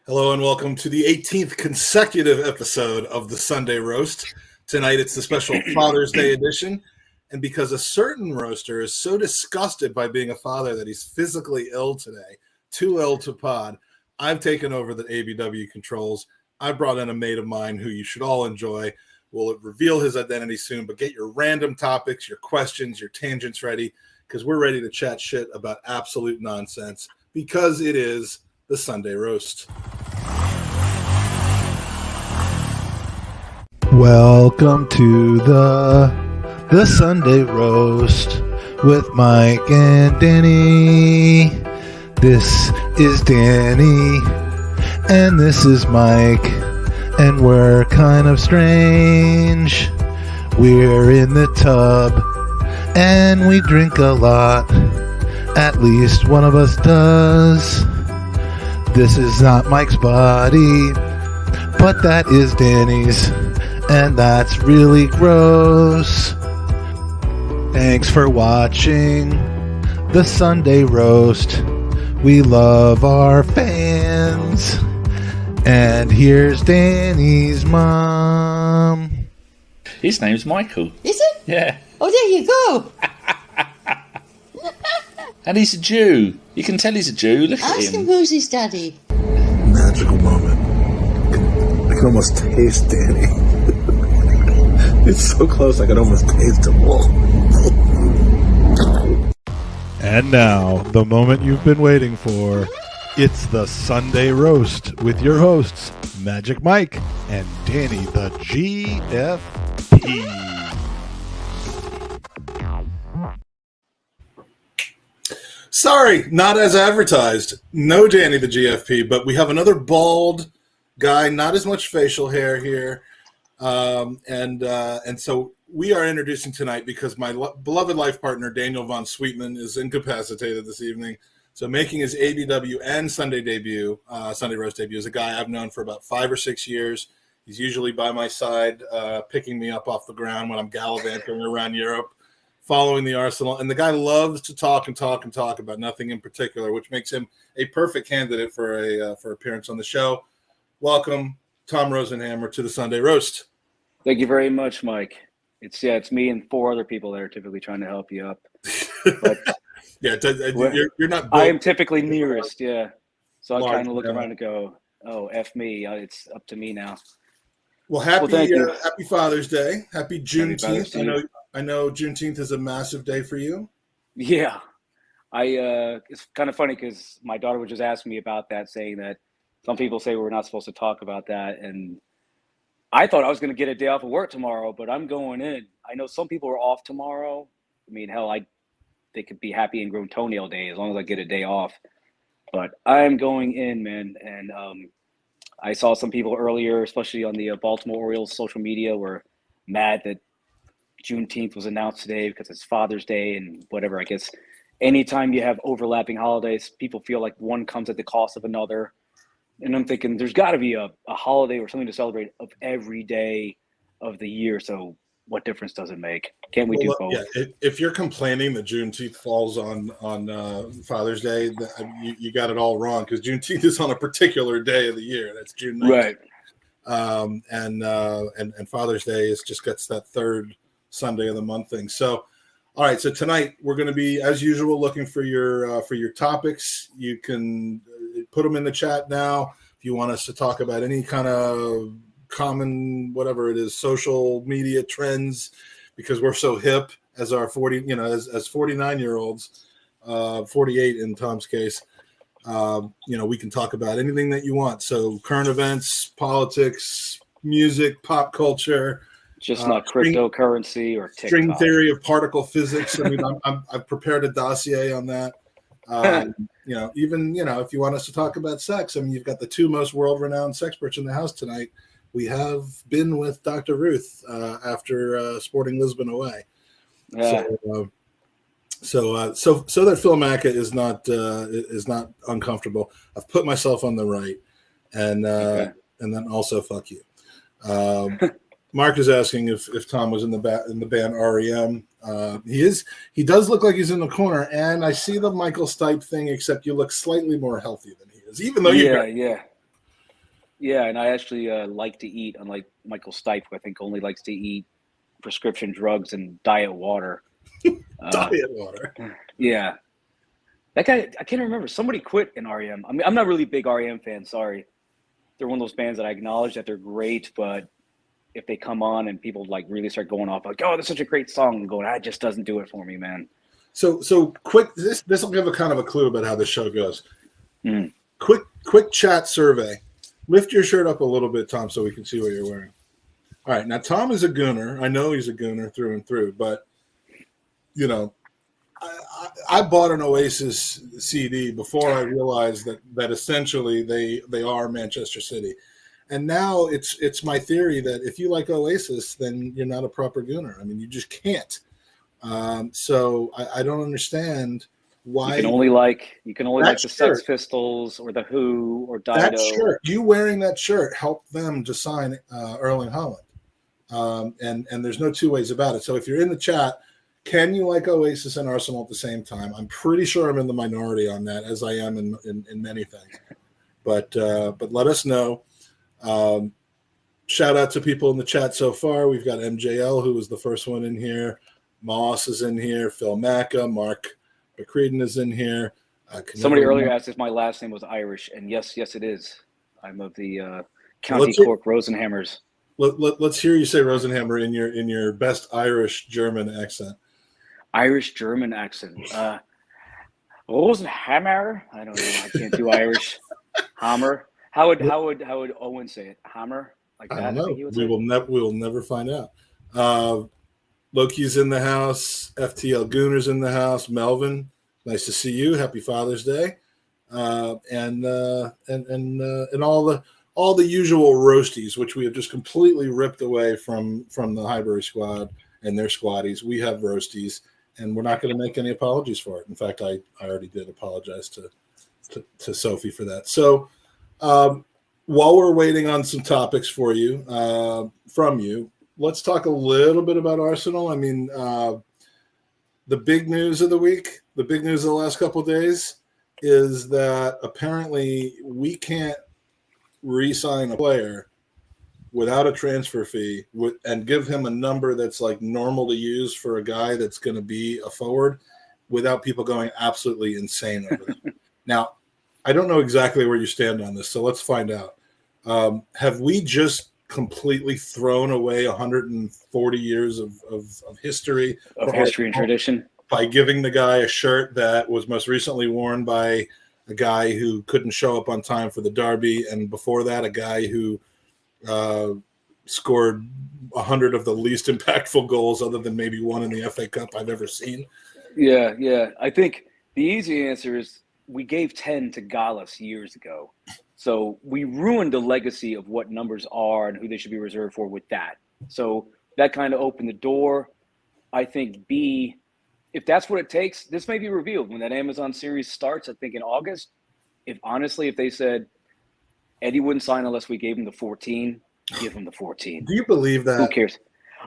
Hello and welcome to the 18th consecutive episode of the Sunday Roast. Tonight it's the special Father's Day edition. And because a certain roaster is so disgusted by being a father that he's physically ill today, too ill to pod, I've taken over the ABW controls. I brought in a mate of mine who you should all enjoy. We'll reveal his identity soon, but get your random topics, your questions, your tangents ready, because we're ready to chat shit about absolute nonsense, because it is the Sunday Roast. Welcome to the Sunday Roast with Mike and Danny. This is Danny and this is Mike, and we're kind of strange. We're in the tub and we drink a lot. At least one of us does. This is not Mike's body, but that is Danny's, and that's really gross. Thanks for watching the Sunday Roast. We love our fans. And here's Danny's mom. His name's Michael. Is it? Yeah. Oh, there you go. And he's a Jew. You can tell he's a Jew. Look at Ask him him. who's his daddy. Magical moment. I can almost taste Danny. It's so close I can almost taste him. And now, the moment you've been waiting for. It's the Sunday Roast with your hosts, Magic Mike and Danny the GFP. Sorry, not as advertised. No Danny the GFP, but we have another bald guy, not as much facial hair here. And so we are introducing tonight because my beloved life partner, Daniel Von Sweetman, is incapacitated this evening. So making his ABW and Sunday Roast debut, is a guy I've known for about 5 or 6 years. He's usually by my side, picking me up off the ground when I'm gallivanting around Europe, following the Arsenal. And the guy loves to talk about nothing in particular, which makes him a perfect candidate for appearance on the show. Welcome, Tom Rosenhammer, to the Sunday Roast. Thank you very much, Mike. It's me and 4 other people that are typically trying to help you up. But yeah, you're not. I am typically nearest, yeah. So I kind of look yeah. around and go, "Oh, F me! It's up to me now." Well, happy Father's Day, happy Happy Juneteenth. Father's Day. I know Juneteenth is a massive day for you. Yeah, it's kind of funny because my daughter was just asking me about that, saying that some people say we're not supposed to talk about that, and I thought I was going to get a day off of work tomorrow, but I'm going in. I know some people are off tomorrow. I mean, hell, they could be happy and grow toenail day as long as I get a day off. But I'm going in, man. And I saw some people earlier, especially on the Baltimore Orioles social media, were mad that Juneteenth was announced today because it's Father's Day and whatever. I guess anytime you have overlapping holidays, people feel like one comes at the cost of another. And I'm thinking there's got to be a holiday or something to celebrate of every day of the year. So what difference does it make? Can't we do both? Yeah, if you're complaining that Juneteenth falls on Father's Day, you got it all wrong, because Juneteenth is on a particular day of the year. That's June 19th. Right. And Father's Day just gets that third Sunday of the month thing. So, all right. So tonight we're going to be, as usual, looking for your topics. You can put them in the chat now if you want us to talk about any kind of common, whatever it is, social media trends, because we're so hip as our 49-year-olds, 48 in Tom's case. We can talk about anything that you want. So current events, politics, music, pop culture, just not cryptocurrency or TikTok. String theory of particle physics. I mean, I've prepared a dossier on that. If you want us to talk about sex, I mean, you've got the 2 most world-renowned sexperts in the house tonight. We have been with Dr. Ruth after sporting Lisbon away. Yeah. So that Phil Macca is not uncomfortable. I've put myself on the right, and then also fuck you. Mark is asking if Tom was in the band REM. He does look like he's in the corner, and I see the Michael Stipe thing, except you look slightly more healthy than he is, even though yeah. Yeah, and I actually like to eat, unlike Michael Stipe, who I think only likes to eat prescription drugs and diet water. Diet water. Yeah. That guy, I can't remember. Somebody quit in REM. I mean, I'm not really a big REM fan, sorry. They're one of those bands that I acknowledge that they're great, but if they come on and people like really start going off like, oh, that's such a great song, and going, that just doesn't do it for me, man. So quick. This will give a kind of a clue about how this show goes. Mm. Quick chat survey. Lift your shirt up a little bit, Tom, so we can see what you're wearing. All right, now Tom is a gooner. I know he's a gooner through and through, but you know, I bought an Oasis CD before I realized that essentially they are Manchester City. And now it's my theory that if you like Oasis, then you're not a proper gooner. I mean, you just can't. So I don't understand why you can only like the shirt, Sex Pistols or the Who or Dido. That shirt, you wearing that shirt helped them to sign Erling Haaland. And there's no two ways about it. So if you're in the chat, can you like Oasis and Arsenal at the same time? I'm pretty sure I'm in the minority on that, as I am in many things. But let us know. Shout out to people in the chat so far. We've got MJL, who was the first one in here. Moss is in here. Phil Macca, Mark McCreedon is in here. Somebody earlier asked if my last name was Irish, and yes, it is. I'm of the County Cork Rosenhammers. Let's hear you say Rosenhammer in your best Irish German accent. Irish German accent. Rosenhammer. I don't know. I can't do Irish. Hammer. How would Owen say it? Hammer? Like that? I don't know. We will never find out. Loki's in the house. FTL Gooner's in the house. Melvin, nice to see you. Happy Father's Day. And all the usual roasties, which we have just completely ripped away from the Highbury squad and their squaddies. We have roasties, and we're not going to make any apologies for it. In fact, I already did apologize to Sophie for that. So while we're waiting on some topics for you, from you, let's talk a little bit about Arsenal. I mean, the big news of the week, the big news of the last couple of days is that apparently we can't re-sign a player without a transfer fee and give him a number that's like normal to use for a guy that's going to be a forward without people going absolutely insane over it. Now, I don't know exactly where you stand on this, so let's find out. Have we just completely thrown away 140 years of history? Of history and tradition? By giving the guy a shirt that was most recently worn by a guy who couldn't show up on time for the derby, and before that, a guy who scored 100 of the least impactful goals other than maybe one in the FA Cup I've ever seen. Yeah. I think the easy answer is we gave 10 to Gallus years ago. So we ruined the legacy of what numbers are and who they should be reserved for with that. So that kind of opened the door. I think B, if that's what it takes, this may be revealed when that Amazon series starts, I think in August. If they said Eddie wouldn't sign unless we gave him the 14, give him the 14. Do you believe that? Who cares?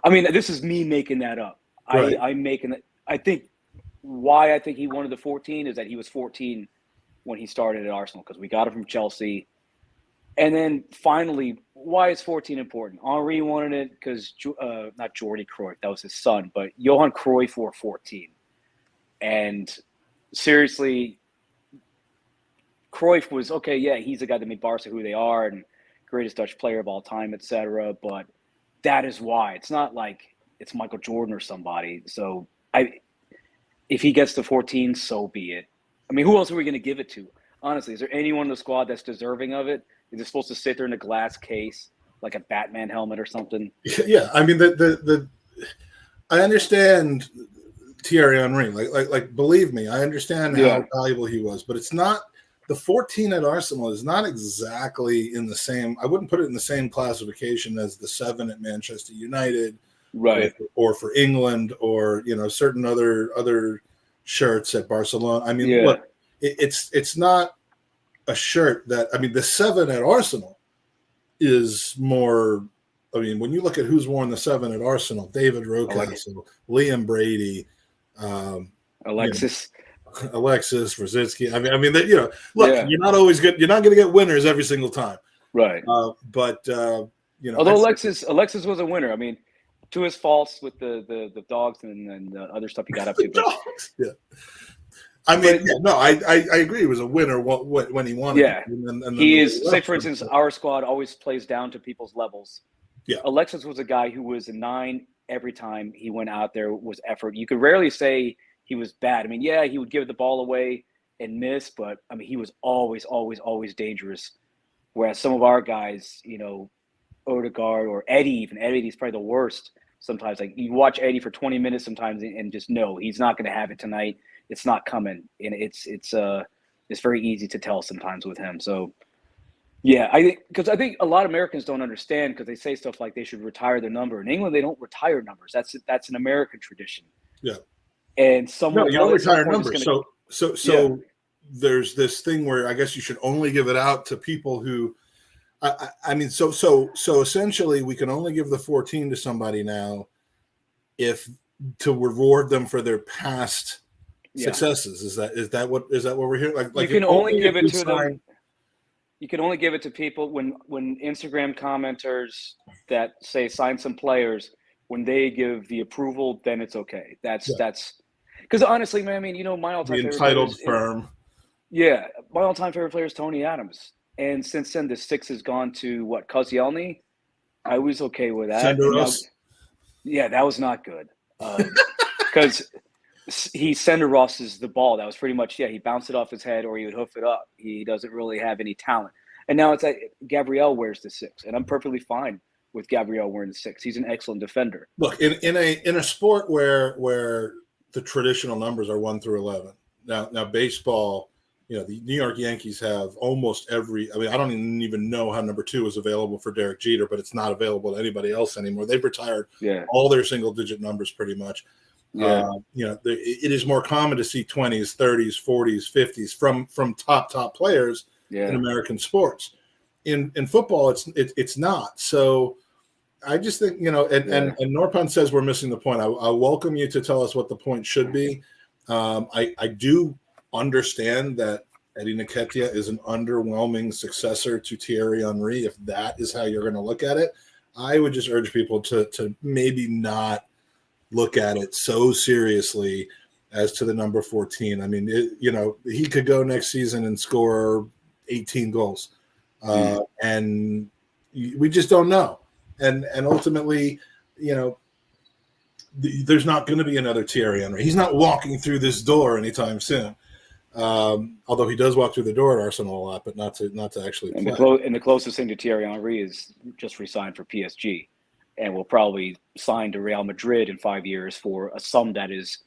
I mean, this is me making that up. Right. I'm making it. I think why I think he wanted the 14 is that he was 14 when he started at Arsenal because we got him from Chelsea. And then finally, why is 14 important? Henri wanted it because not Jordi Cruyff, that was his son, but Johan Cruyff wore 14. And seriously, Cruyff was okay. Yeah, he's the guy that made Barca who they are and greatest Dutch player of all time, etc. But that is why. It's not like it's Michael Jordan or somebody. So if he gets to 14, so be it. I mean, who else are we going to give it to? Honestly, is there anyone in the squad that's deserving of it? Is it supposed to sit there in a glass case like a Batman helmet or something? Yeah, I mean, I understand Thierry Henry. Like, believe me, I understand how valuable he was, but it's not. The 14 at Arsenal is not exactly in the same. I wouldn't put it in the same classification as the 7 at Manchester United, right? Or for England, or certain other shirts at Barcelona. I mean, look, it's not a shirt that. I mean, the 7 at Arsenal is more. I mean, when you look at who's worn the 7 at Arsenal, David Rocastle, Liam Brady, Alexis Rosicki. I mean, look, you're not always good. You're not going to get winners every single time. Right. But Although Alexis was a winner. I mean, to his faults with the dogs and the other stuff he got up to. But yeah. I mean, I agree. He was a winner when he won. Yeah, and he is. Say, for instance, our squad always plays down to people's levels. Yeah, Alexis was a guy who was a 9 every time he went out there. Was effort. You could rarely say he was bad. I mean, yeah, he would give the ball away and miss, but I mean, he was always dangerous. Whereas some of our guys, Odegaard or Eddie, even Eddie's probably the worst. Sometimes, like you watch Eddie for 20 minutes sometimes and just know he's not going to have it tonight. It's not coming, and it's very easy to tell sometimes with him. So, yeah, I think a lot of Americans don't understand because they say stuff like they should retire their number. In England, they don't retire numbers. That's an American tradition. Yeah, and someone you don't retire numbers. So there's this thing where I guess you should only give it out to people who. I mean, so essentially, we can only give the 14 to somebody now, if to reward them for their past successes. Is that what we're hearing? Like you can only give it to them. You can only give it to people when Instagram commenters that say sign some players, when they give the approval, then it's okay. That's because honestly, man, I mean, my all-time favorite entitled firm. Yeah, my all-time favorite player is Tony Adams. And since then, the 6 has gone to Koscielny. I was okay with that. Yeah, that was not good. Because he Sender Ross's the ball. That was pretty much, he bounced it off his head or he would hoof it up. He doesn't really have any talent. And now it's like Gabriel wears the 6. And I'm perfectly fine with Gabriel wearing the 6. He's an excellent defender. Look, in a sport where the traditional numbers are 1 through 11. Now baseball, the New York Yankees have almost every. I mean, I don't even know how number 2 is available for Derek Jeter, but it's not available to anybody else anymore. They've retired all their single-digit numbers pretty much. Yeah. It is more common to see 20s, 30s, 40s, 50s from top players in American sports. In football, it's not. So I just think and Norpon says we're missing the point. I welcome you to tell us what the point should be. I do understand that Eddie Nketiah is an underwhelming successor to Thierry Henry. If that is how you're going to look at it, I would just urge people to maybe not look at it so seriously as to the number 14. I mean, he could go next season and score 18 goals, and we just don't know. And ultimately, there's not going to be another Thierry Henry. He's not walking through this door anytime soon. Although he does walk through the door at Arsenal a lot, but not to actually play. And the closest thing to Thierry Henry is just re-signed for PSG, and will probably sign to Real Madrid in 5 years for a sum that is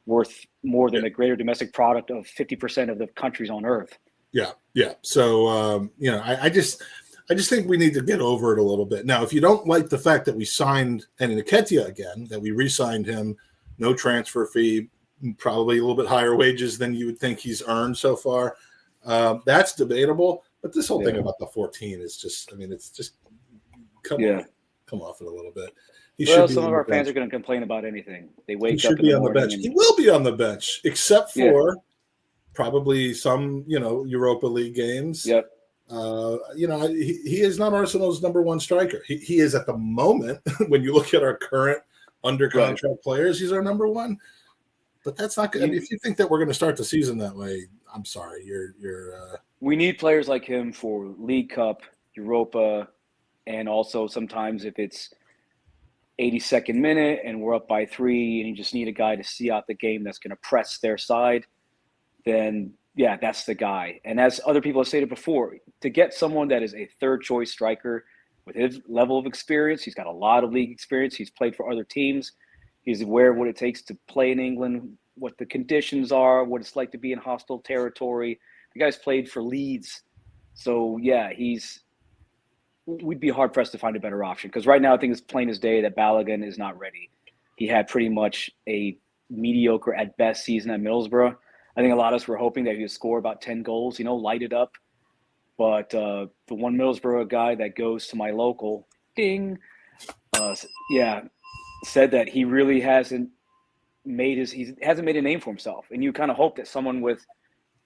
worth more than the greater domestic product of 50% of the countries on earth. Yeah. So I just think we need to get over it a little bit. Now, if you don't like the fact that we signed Eddie Nketiah again, that we re-signed him, no transfer fee, probably a little bit higher wages than you would think he's earned so far, that's debatable. But this whole thing about the 14 is just, it's just come off it a little bit. Some of our fans are going to complain about anything. They wake up in the morning. He will be on the bench, except for probably some, Europa League games. Yep. He is not Arsenal's number 1 striker. He is at the moment, when you look at our current under contract players, he's our number 1. But that's not good. If you think that we're going to start the season that way, I'm sorry. We need players like him for League Cup, Europa, and also sometimes if it's 82nd minute and we're up by 3 and you just need a guy to see out the game that's going to press their side, then that's the guy. And as other people have stated before, to get someone that is a third choice striker with his level of experience, he's got a lot of league experience. He's played for other teams. He's aware of what it takes to play in England, what the conditions are, what it's like to be in hostile territory. The guy's played for Leeds. So, we'd be hard-pressed to find a better option. Because right now, I think it's plain as day that Balogun is not ready. He had pretty much a mediocre at best season at Middlesbrough. I think a lot of us were hoping that he would score about 10 goals, light it up. But the one Middlesbrough guy that goes to my local, said that he really hasn't made a name for himself. And you kind of hope that someone with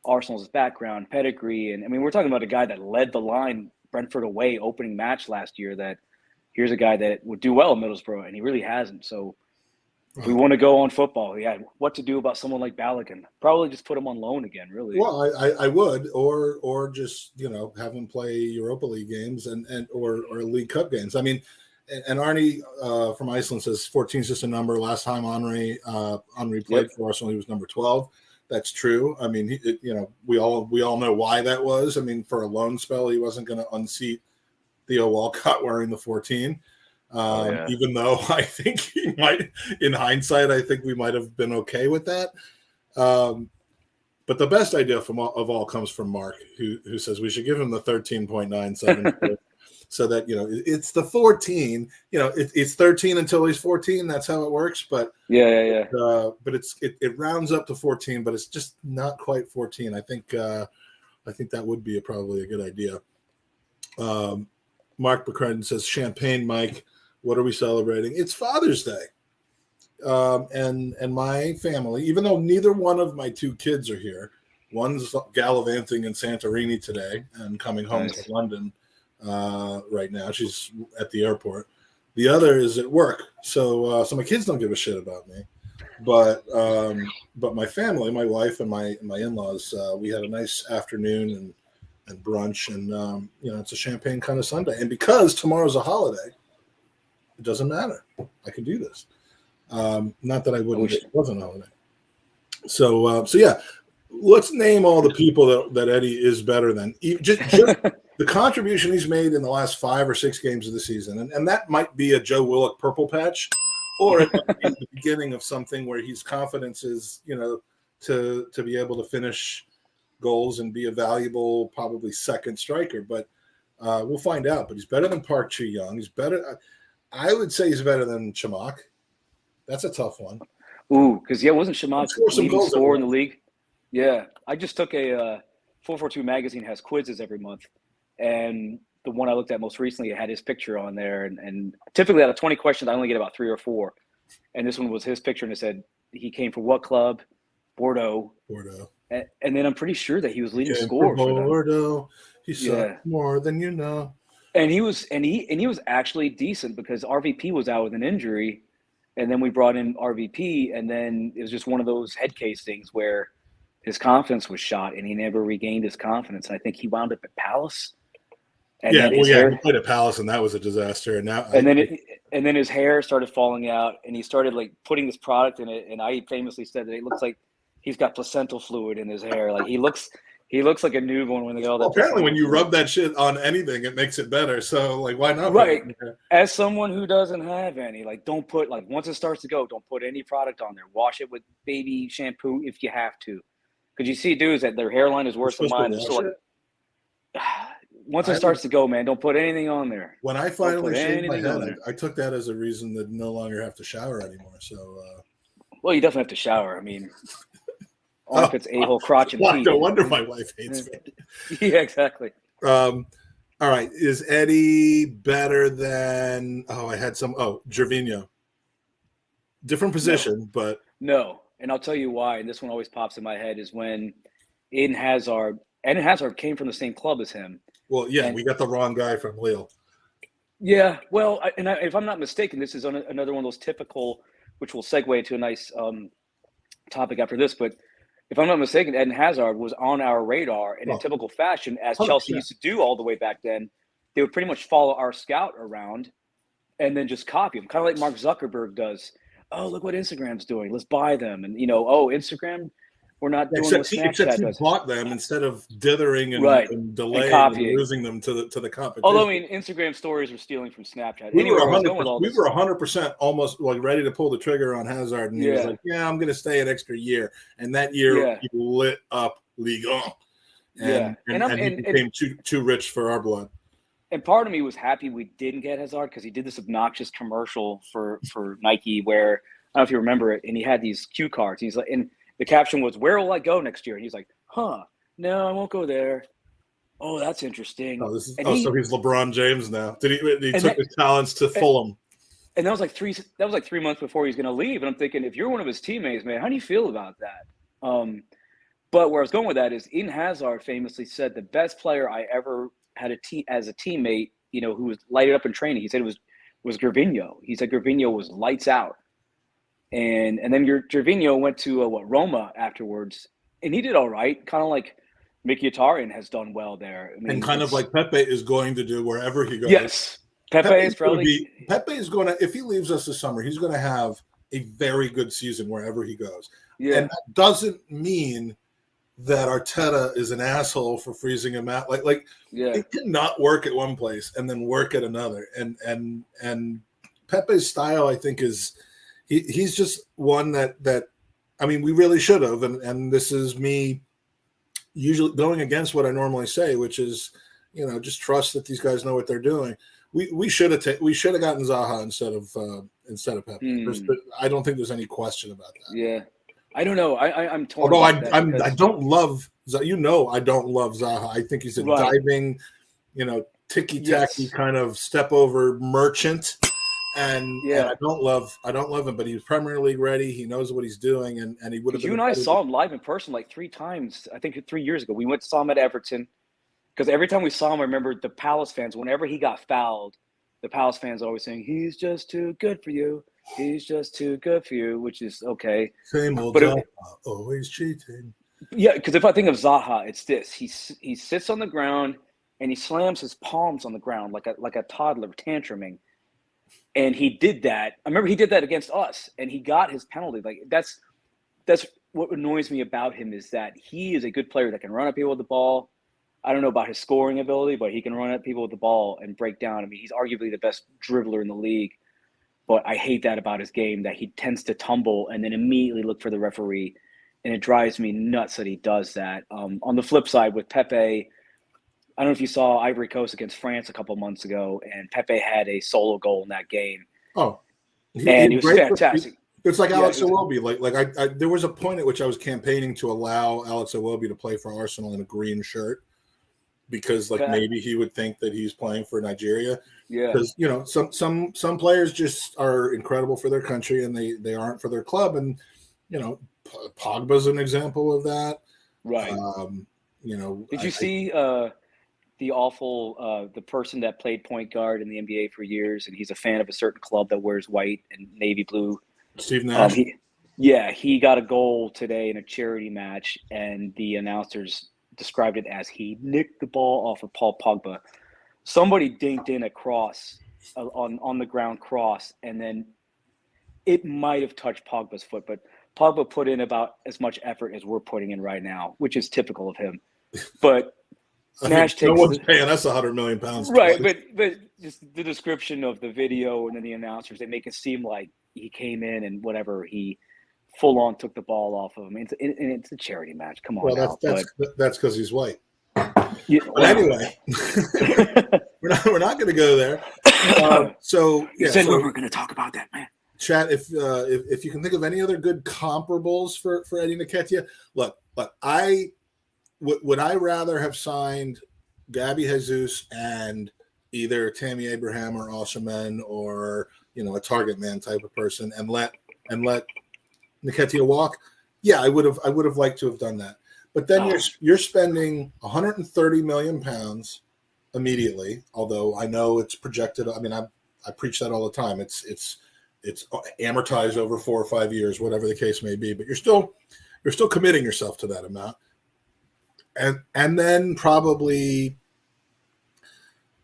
Arsenal's background, pedigree, and we're talking about a guy that led the line Brentford away opening match last year that here's a guy that would do well in Middlesbrough, and he really hasn't. So if we want to go on football, what to do about someone like Balogun? Probably just put him on loan again, really. Well, I would, or just have him play Europa League games or League Cup games. I mean, and Arnie from Iceland says 14 is just a number. Last time Henri played for us when he was number 12. That's true. I mean, we all know why that was. I mean, for a loan spell, he wasn't going to unseat Theo Walcott wearing the 14. Even though I think he might, in hindsight, I think we might have been okay with that. But the best idea of all comes from Mark, who says we should give him the 13.97 so that, it's the 14, it's 13 until he's 14. That's how it works. But but it rounds up to 14, but it's just not quite 14. I think that would be probably a good idea. Mark McCrudden says, Champagne Mike, what are we celebrating? It's Father's Day. And my family, even though neither one of my two kids are here, one's gallivanting in Santorini today and coming home to London right now. She's at the airport. The other is at work. So my kids don't give a shit about me. But my family, my wife and my in-laws, we had a nice afternoon and brunch, and it's a champagne kind of Sunday. And because tomorrow's a holiday, it doesn't matter. I can do this. Not that I wouldn't if it wasn't a holiday. So yeah, let's name all the people that Eddie is better than. Just the contribution he's made in the last 5 or 6 games of the season, and that might be a Joe Willock purple patch, or it might be the beginning of something where his confidence is, to be able to finish goals and be a valuable, probably second striker. But we'll find out. But he's better than Park Chi-young. He's better. I would say he's better than Chamak. That's a tough one. Ooh, because wasn't Chamak leading scorer in the league? Yeah, I just took a 442 magazine has quizzes every month, and the one I looked at most recently had his picture on there. And typically out of 20 questions, I only get about 3 or 4. And this one was his picture, and it said he came from what club? Bordeaux. And then I'm pretty sure that he was leading scorer for them. Bordeaux. He saw more than you know. And he was actually decent because RVP was out with an injury, and then we brought in RVP, and then it was just one of those head case things where his confidence was shot, and he never regained his confidence. And I think he wound up at Palace. And he played at Palace, and that was a disaster. And then his hair started falling out, and he started putting this product in it. And I famously said that it looks like he's got placental fluid in his hair. Like he looks like a newborn when they go. Apparently, when you rub that shit on anything, it makes it better. So, why not? Right. As someone who doesn't have any, don't put once it starts to go, don't put any product on there. Wash it with baby shampoo if you have to, because you see dudes that their hairline is worse than mine. Once it starts to go, man, don't put anything on there. When I finally shaved my head, I took that as a reason to no longer have to shower anymore. So, well, you definitely have to shower. I mean. If it's a-hole crotch and teeth. No wonder my wife hates me. Yeah, exactly. All right. Is Eddie better than Gervinho? Different position, but no. And I'll tell you why. And this one always pops in my head is when Eden Hazard came from the same club as him. Well, yeah, we got the wrong guy from Lille. Yeah. Well, if I'm not mistaken, this is another one of those typical, which will segue into a nice topic after this, but if I'm not mistaken, Eden Hazard was on our radar, and in typical fashion, as 100%. Chelsea used to do all the way back then, they would pretty much follow our scout around and then just copy him, kind of like Mark Zuckerberg does. Oh, look what Instagram's doing. Let's buy them. And, Instagram, we're not doing what Snapchat except does. He bought them instead of dithering and delaying and losing them to the competition. Although, Instagram stories were stealing from Snapchat. We were 100% almost ready to pull the trigger on Hazard, and he was like, "Yeah, I'm going to stay an extra year." And that year, he lit up Ligue 1, and he became too rich for our blood. And part of me was happy we didn't get Hazard because he did this obnoxious commercial for Nike where I don't know if you remember it, and he had these cue cards. He's like, and the caption was, "Where will I go next year?" And he's like, no, I won't go there. Oh, that's interesting. So he's LeBron James now. He took his talents to Fulham. And that was like 3 months before he's going to leave. And I'm thinking, if you're one of his teammates, man, how do you feel about that? But where I was going with that is Eden Hazard famously said the best player I ever had a teammate, who was lighted up in training. He said it was Gervinho. He said Gervinho was lights out. And then Gervinho went to Roma afterwards, and he did all right, kind of like Mkhitaryan has done well there. I mean, and kind of like Pepe is going to do wherever he goes. Yes, Pepe is going to, if he leaves us this summer, he's going to have a very good season wherever he goes. Yeah. And that doesn't mean that Arteta is an asshole for freezing him out. It can not work at one place and then work at another. And Pepe's style, I think, is he's just one that I mean, we really should have. And this is me usually going against what I normally say, which is, just trust that these guys know what they're doing. We should have gotten Zaha instead of Pepe. I don't think there's any question about that. Yeah, I don't know. I'm torn. Although I don't love I don't love Zaha. I think he's a diving, ticky-tacky kind of step over merchant. And I don't love him, but he's Premier League ready. He knows what he's doing, and he would have been. You and I saw him live in person like 3 times. I think 3 years ago. We went to saw him at Everton. Because every time we saw him, I remember the Palace fans, whenever he got fouled, the Palace fans always saying, "He's just too good for you. He's just too good for you," which is okay. Same old Zaha, always cheating. Yeah, because if I think of Zaha, it's this. He sits on the ground and he slams his palms on the ground like a toddler tantruming. And he did that. I remember he did that against us, and he got his penalty. Like that's what annoys me about him is that he is a good player that can run at people with the ball. I don't know about his scoring ability, but he can run at people with the ball and break down. I mean, he's arguably the best dribbler in the league. But I hate that about his game, that he tends to tumble and then immediately look for the referee. And it drives me nuts that he does that. On the flip side, with Pepe, I don't know if you saw Ivory Coast against France a couple months ago, and Pepe had a solo goal in that game. Oh, he was fantastic. It's like Alex Iwobi. There was a point at which I was campaigning to allow Alex Iwobi to play for Arsenal in a green shirt because maybe he would think that he's playing for Nigeria. Yeah. Because some players just are incredible for their country and they aren't for their club. And Pogba's an example of that. Right. Did you see the awful the person that played point guard in the NBA for years, and he's a fan of a certain club that wears white and navy blue? Steve Nash. He got a goal today in a charity match, and the announcers described it as he nicked the ball off of Paul Pogba. Somebody dinked in a cross on the ground cross, and then it might have touched Pogba's foot, but Pogba put in about as much effort as we're putting in right now, which is typical of him. But Nash takes. No one's paying us £100 million, right? But just the description of the video and then the announcers, they make it seem like he came in and whatever he full on took the ball off of him. It's a charity match. Come on, that's because he's white. Yeah, but anyway, we're not going to go there. You said we weren't going to talk about that, man. Chat, if you can think of any other good comparables for Eddie Nketiah, look, would I rather have signed Gabby Jesus and either Tammy Abraham or Osimhen or a target man type of person and let Nketiah walk? Yeah, I would have liked to have done that. But then you're spending £130 million immediately. Although I know it's projected. I mean, I preach that all the time. It's amortized over 4 or 5 years, whatever the case may be. But you're still committing yourself to that amount, and then probably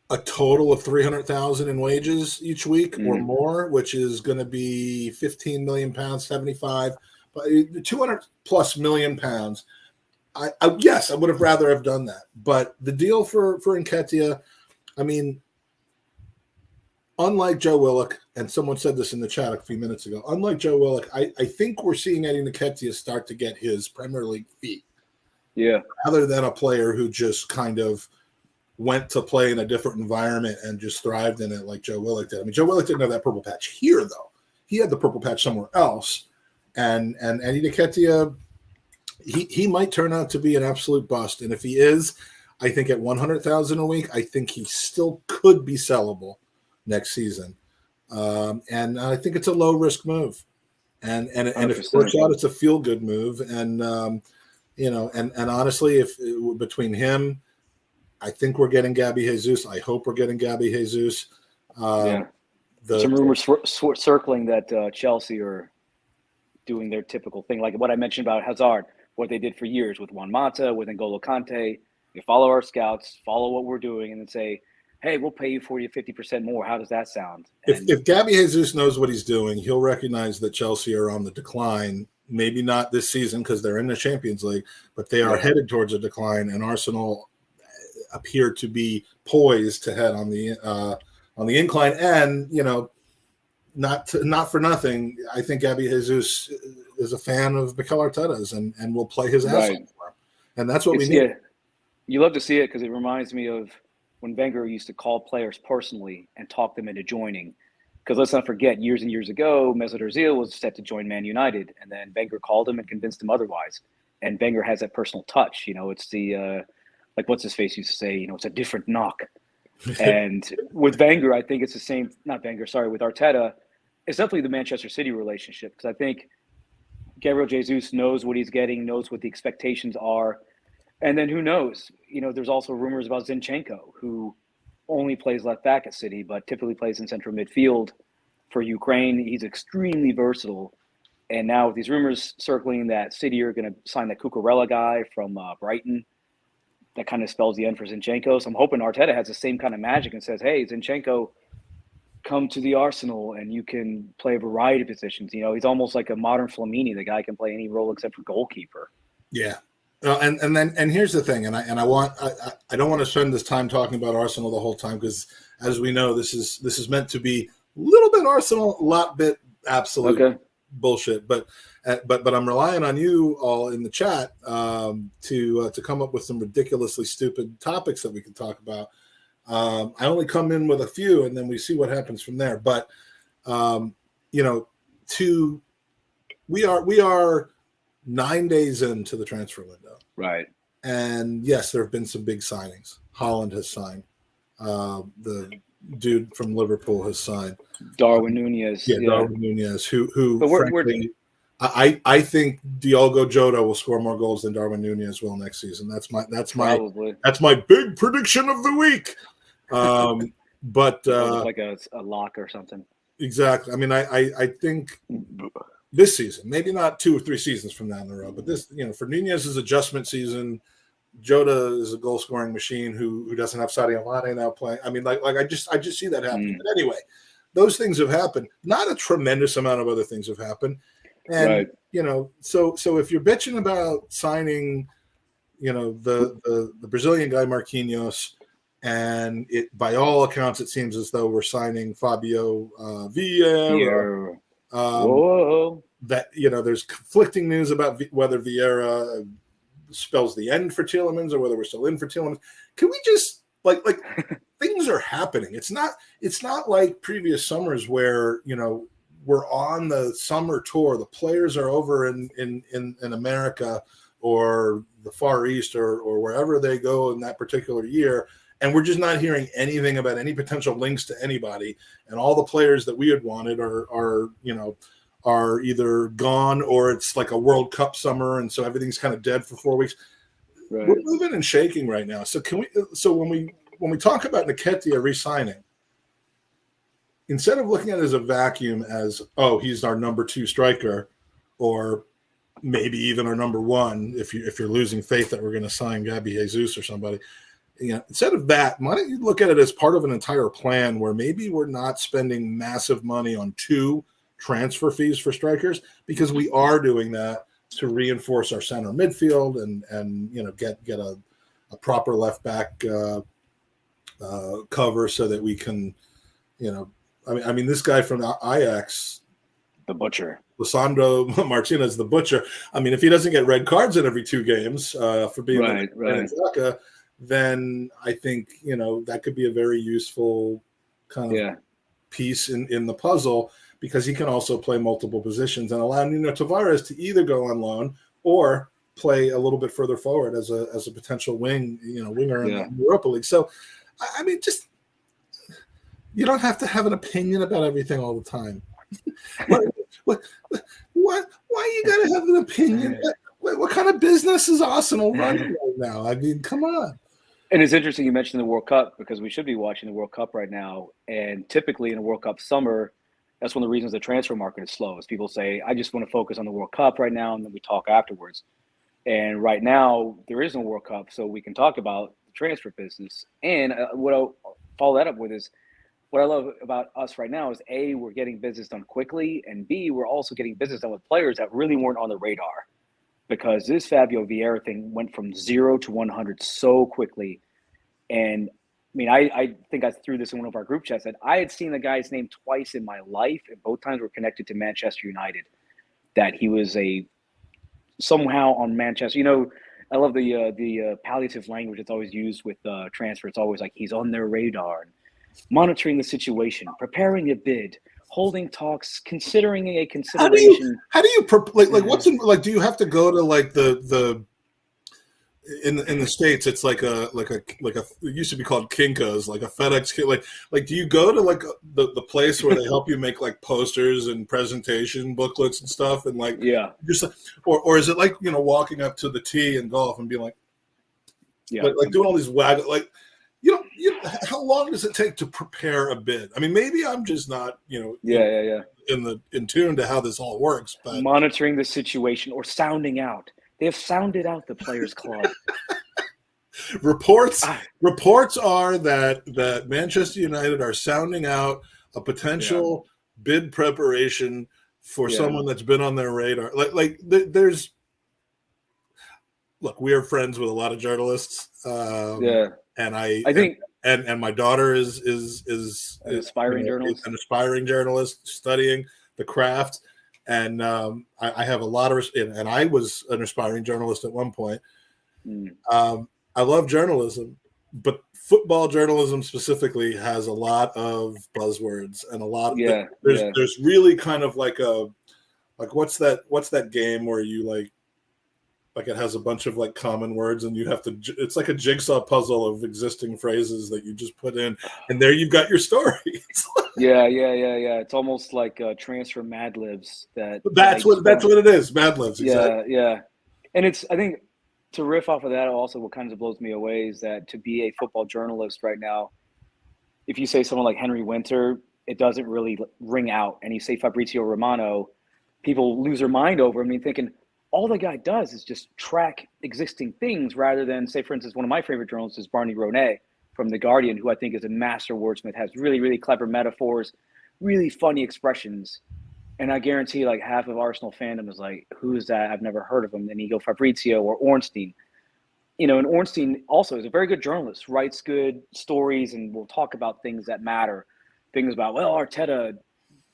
a total of $300,000 in wages each week or more, which is going to be £15 million, 75, but £200+ million. Yes, I would have rather have done that. But the deal for Nketiah, I mean, unlike Joe Willock, and someone said this in the chat a few minutes ago, unlike Joe Willock, I think we're seeing Eddie Nketiah start to get his Premier League feet. Yeah. Rather than a player who just kind of went to play in a different environment and just thrived in it like Joe Willock did. I mean, Joe Willock didn't have that purple patch here, though. He had the purple patch somewhere else. And Eddie Nketiah, he might turn out to be an absolute bust. And if he is, I think at $100,000 a week, I think he still could be sellable next season. And I think it's a low risk move. And if it works out, it's a feel good move. And, and honestly, if between him I think we're getting Gabby Jesus. I hope we're getting Gabby Jesus. Some rumors circling that Chelsea are doing their typical thing, like what I mentioned about Hazard, what they did for years with Juan Mata, with N'Golo Kante. They follow our scouts, follow what we're doing, and then say, hey, we'll pay you 40 to 50% more. How does that sound? If Gabby Jesus knows what he's doing, he'll recognize that Chelsea are on the decline. Maybe not this season because they're in the Champions League, but they are headed towards a decline, and Arsenal appear to be poised to head on the incline. And not for nothing, I think Gabby Jesus is a fan of Mikel Arteta's and will play his ass off for him. And that's what we need. You love to see it because it reminds me of when Wenger used to call players personally and talk them into joining. Because let's not forget, years and years ago, Mesut Ozil was set to join Man United, and then Wenger called him and convinced him otherwise. And Wenger has that personal touch. It's the like what's his face used to say, it's a different knock. And with Wenger, I think it's the same. Not Wenger, sorry. With Arteta, it's definitely the Manchester City relationship, because I think Gabriel Jesus knows what he's getting, knows what the expectations are. And then who knows? There's also rumors about Zinchenko, who only plays left back at City, but typically plays in central midfield for Ukraine. He's extremely versatile. And now with these rumors circling that City are going to sign that Cucurella guy from Brighton, that kind of spells the end for Zinchenko. So I'm hoping Arteta has the same kind of magic and says, hey, Zinchenko, come to the Arsenal and you can play a variety of positions. He's almost like a modern Flamini. The guy can play any role except for goalkeeper. Yeah. And here's the thing, and I don't want to spend this time talking about Arsenal the whole time, because as we know, this is meant to be a little bit Arsenal, a lot bit absolute bullshit. But I'm relying on you all in the chat to come up with some ridiculously stupid topics that we can talk about. I only come in with a few, and then we see what happens from there. But we are 9 days into the transfer window. Right. And yes, there have been some big signings. Holland has signed. The dude from Liverpool has signed. Darwin Nunez. Yeah, Darwin Nunez, who but frankly, I think Diogo Jota will score more goals than Darwin Nunez will next season. That's my big prediction of the week. But like a lock or something. Exactly. I mean, I think this season, maybe not 2 or 3 seasons from now in a row, but this, for Nunez's adjustment season, Jota is a goal scoring machine who doesn't have Sadio Mane now playing. I mean, I just see that happening. But anyway, those things have happened. Not a tremendous amount of other things have happened. And so if you're bitching about signing, the Brazilian guy Marquinhos, and it by all accounts it seems as though we're signing Fabio Vieira. That there's conflicting news about whether Vieira spells the end for Tielemans or whether we're still in for Tielemans. Can we just like things are happening? It's not like previous summers where we're on the summer tour. The players are over in America or the Far East or wherever they go in that particular year, and we're just not hearing anything about any potential links to anybody. And all the players that we had wanted are either gone or it's like a World Cup summer, and so everything's kind of dead for 4 weeks. Right. We're moving and shaking right now. So when we talk about Nketiah re-signing, instead of looking at it as a vacuum as, oh, he's our number 2 striker, or maybe even our number 1, if you're losing faith that we're going to sign Gabby Jesus or somebody, instead of that, why don't you look at it as part of an entire plan where maybe we're not spending massive money on 2 transfer fees for strikers, because we are doing that to reinforce our center midfield and get a proper left back cover so that we can, I mean this guy from Ajax, the Butcher, Lisandro Martinez, the Butcher. I mean, if he doesn't get red cards in every 2 games for being right. Zaka, then I think that could be a very useful kind of piece in the puzzle, because he can also play multiple positions and allow Nuno Tavares to either go on loan or play a little bit further forward as a potential winger in the Europa League. So, I mean, just you don't have to have an opinion about everything all the time. Why you gotta have an opinion? What kind of business is Arsenal running right now? I mean, come on. And it's interesting you mentioned the World Cup because we should be watching the World Cup right now. And typically in a World Cup summer, that's one of the reasons the transfer market is slow. Is people say, I just want to focus on the World Cup right now, and then we talk afterwards. And right now, there is no World Cup, so we can talk about the transfer business. And what I'll follow that up with is what I love about us right now is A, we're getting business done quickly, and B, we're also getting business done with players that really weren't on the radar. Because this Fabio Vieira thing went from 0 to 100 so quickly. And I mean, I think I threw this in one of our group chats that I had seen the guy's name twice in my life, and both times were connected to Manchester United. That he was somehow on Manchester. You know, I love the palliative language that's always used with transfer. It's always like he's on their radar, and monitoring the situation, preparing a bid, holding talks, considering a consideration. How do you like what's in, like? Do you have to go to like the in the States? It's like a it used to be called Kinko's, like a FedEx. Like do you go to like the place where they help you make like posters and presentation booklets and stuff, and like just or is it like, you know, walking up to the tee in golf and being like like doing all these like. You know, how long does it take to prepare a bid? I mean, maybe I'm just not, you know, in tune to how this all works. But monitoring the situation or sounding out. They have sounded out the Players Club. Reports are that Manchester United are sounding out a potential bid preparation for someone that's been on their radar. There's look, we are friends with a lot of journalists. And I think, and my daughter is an aspiring journalist, an aspiring journalist studying the craft. And I have a lot of, and I was an aspiring journalist at one point. I love journalism, but football journalism specifically has a lot of buzzwords and a lot. There's really kind of like what's that game where you like it has a bunch of like common words and you have to, it's like a jigsaw puzzle of existing phrases that you just put in, and there you've got your story. Yeah. It's almost like transfer Mad Libs. That's what it is. Mad Libs. Exactly. Yeah. And it's, I think, to riff off of that, also what kind of blows me away is that to be a football journalist right now, if you say someone like Henry Winter, it doesn't really ring out. And you say Fabrizio Romano, people lose their mind over him. I mean, thinking, all the guy does is just track existing things rather than, say, for instance, one of my favorite journalists is Barney Ronay from The Guardian, who I think is a master wordsmith, has really, really clever metaphors, really funny expressions. And I guarantee like half of Arsenal fandom is like, who is that? I've never heard of him. And you go Fabrizio or Ornstein. You know, and Ornstein also is a very good journalist, writes good stories, and will talk about things that matter. Things about, well, Arteta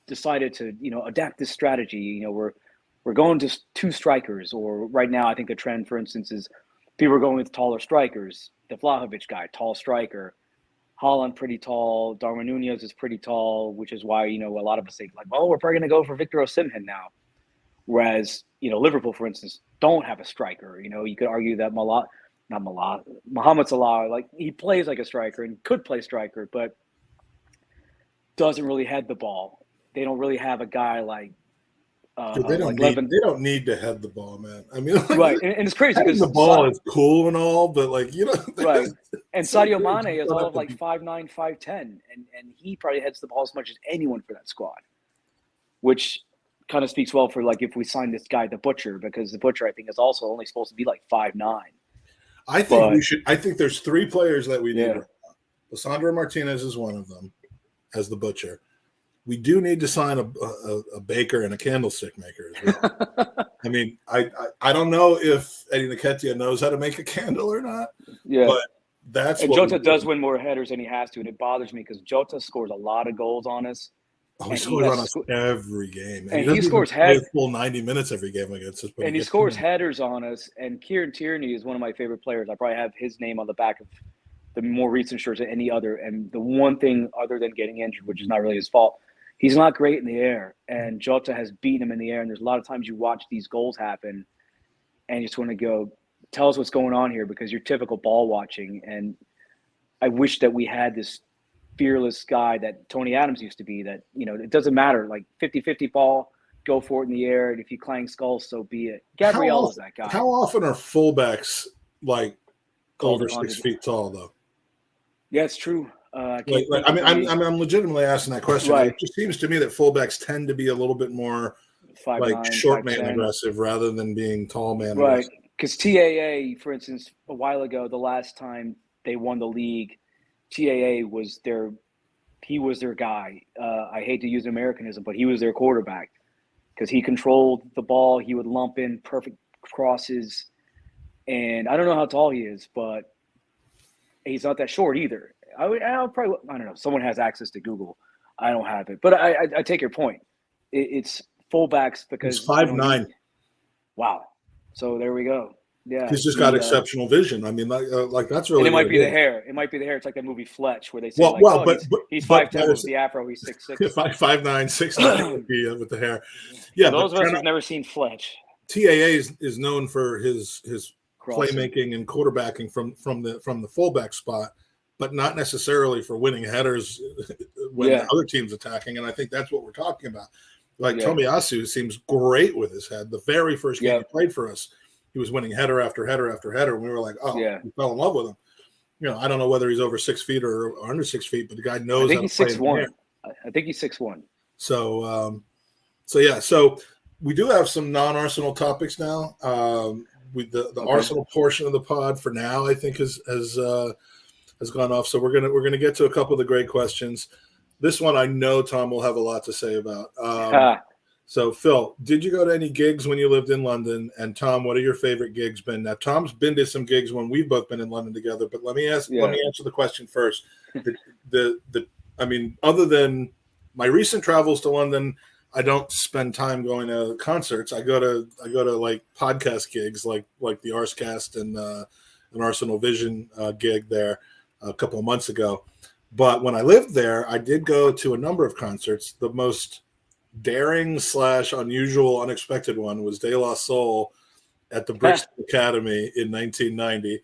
decided to, you know, adapt this strategy. You know, we're going to two strikers, or right now I think the trend, for instance, is people are going with taller strikers. The Vlahovic guy, tall striker. Haaland, pretty tall. Darwin Nunez is pretty tall, which is why, you know, a lot of us think like, well, we're probably going to go for Victor Osimhen now. Whereas, you know, Liverpool, for instance, don't have a striker. You know, you could argue that Mohamed Salah, like he plays like a striker and could play striker, but doesn't really head the ball. They don't really have a guy like, they don't need to head the ball, man. I mean, like, right, and it's crazy because the ball is cool and all, but like, you know, right. And Sadio Mane is all of like 5'9", 5'10", and he probably heads the ball as much as anyone for that squad, which kind of speaks well for like if we sign this guy, the Butcher, because the Butcher I think is also only supposed to be like 5'9". I think there's three players that we need. Right now. Lissandro Martinez is one of them, as the Butcher. We do need to sign a baker and a candlestick maker as well. I mean, I don't know if Eddie Nketiah knows how to make a candle or not. Yeah, but that's and Jota does win more headers than he has to, and it bothers me because Jota scores a lot of goals on us. Oh, he scores on us every game, and he scores headers full 90 minutes every game against us. And he scores headers on us. And Kieran Tierney is one of my favorite players. I probably have his name on the back of the more recent shirts than any other. And the one thing other than getting injured, which is not really his fault, he's not great in the air, and Jota has beaten him in the air. And there's a lot of times you watch these goals happen and you just want to go, tell us what's going on here, because you're typical ball watching. And I wish that we had this fearless guy that Tony Adams used to be, that, you know, it doesn't matter, like 50-50 ball, go for it in the air. And if you clang skulls, so be it. Gabriel is that guy. How often are fullbacks like over 6 feet tall, though. Yeah, it's true. I'm legitimately asking that question. Right. It just seems to me that fullbacks tend to be a little bit more 5'9", short man 5'10". aggressive rather than being tall man Right. aggressive. Because TAA, for instance, a while ago, the last time they won the league, TAA was their guy. I hate to use Americanism, but he was their quarterback because he controlled the ball. He would lump in perfect crosses. And I don't know how tall he is, but he's not that short either. I don't know. Someone has access to Google. I don't have it. But I take your point. It's fullbacks because He's 5'9". Wow. So there we go. Yeah. He's just got exceptional vision. I mean, that's really. And it might be the hair. It might be the hair. It's like that movie Fletch, where they say, he's 5'10" with the afro. He's 6'6". 5'9", 6'9" with the hair. Yeah, for those of us who've never seen Fletch. TAA is known for his Crossing. playmaking and quarterbacking from the fullback spot, but not necessarily for winning headers when the other team's attacking. And I think that's what we're talking about. Tomiyasu seems great with his head. The very first game he played for us, he was winning header after header after header, and we were like, we fell in love with him. I don't know whether he's over 6 feet or under 6 feet, but the guy knows. I think he's 6'1". I think he's 6'1". So we do have some non-Arsenal topics now. The Arsenal portion of the pod for now, I think, has gone off. So we're gonna get to a couple of the great questions. This one I know Tom will have a lot to say about. So Phil, did you go to any gigs when you lived in London? And Tom, what are your favorite gigs been? Now Tom's been to some gigs when we've both been in London together, but let me answer the question first. Other than my recent travels to London, I don't spend time going to concerts. I go to like podcast gigs, like the Arscast and an Arsenal Vision gig there a couple of months ago. But when I lived there, I did go to a number of concerts. The most daring / unusual, unexpected one was De La Soul at the Brixton Academy in 1990,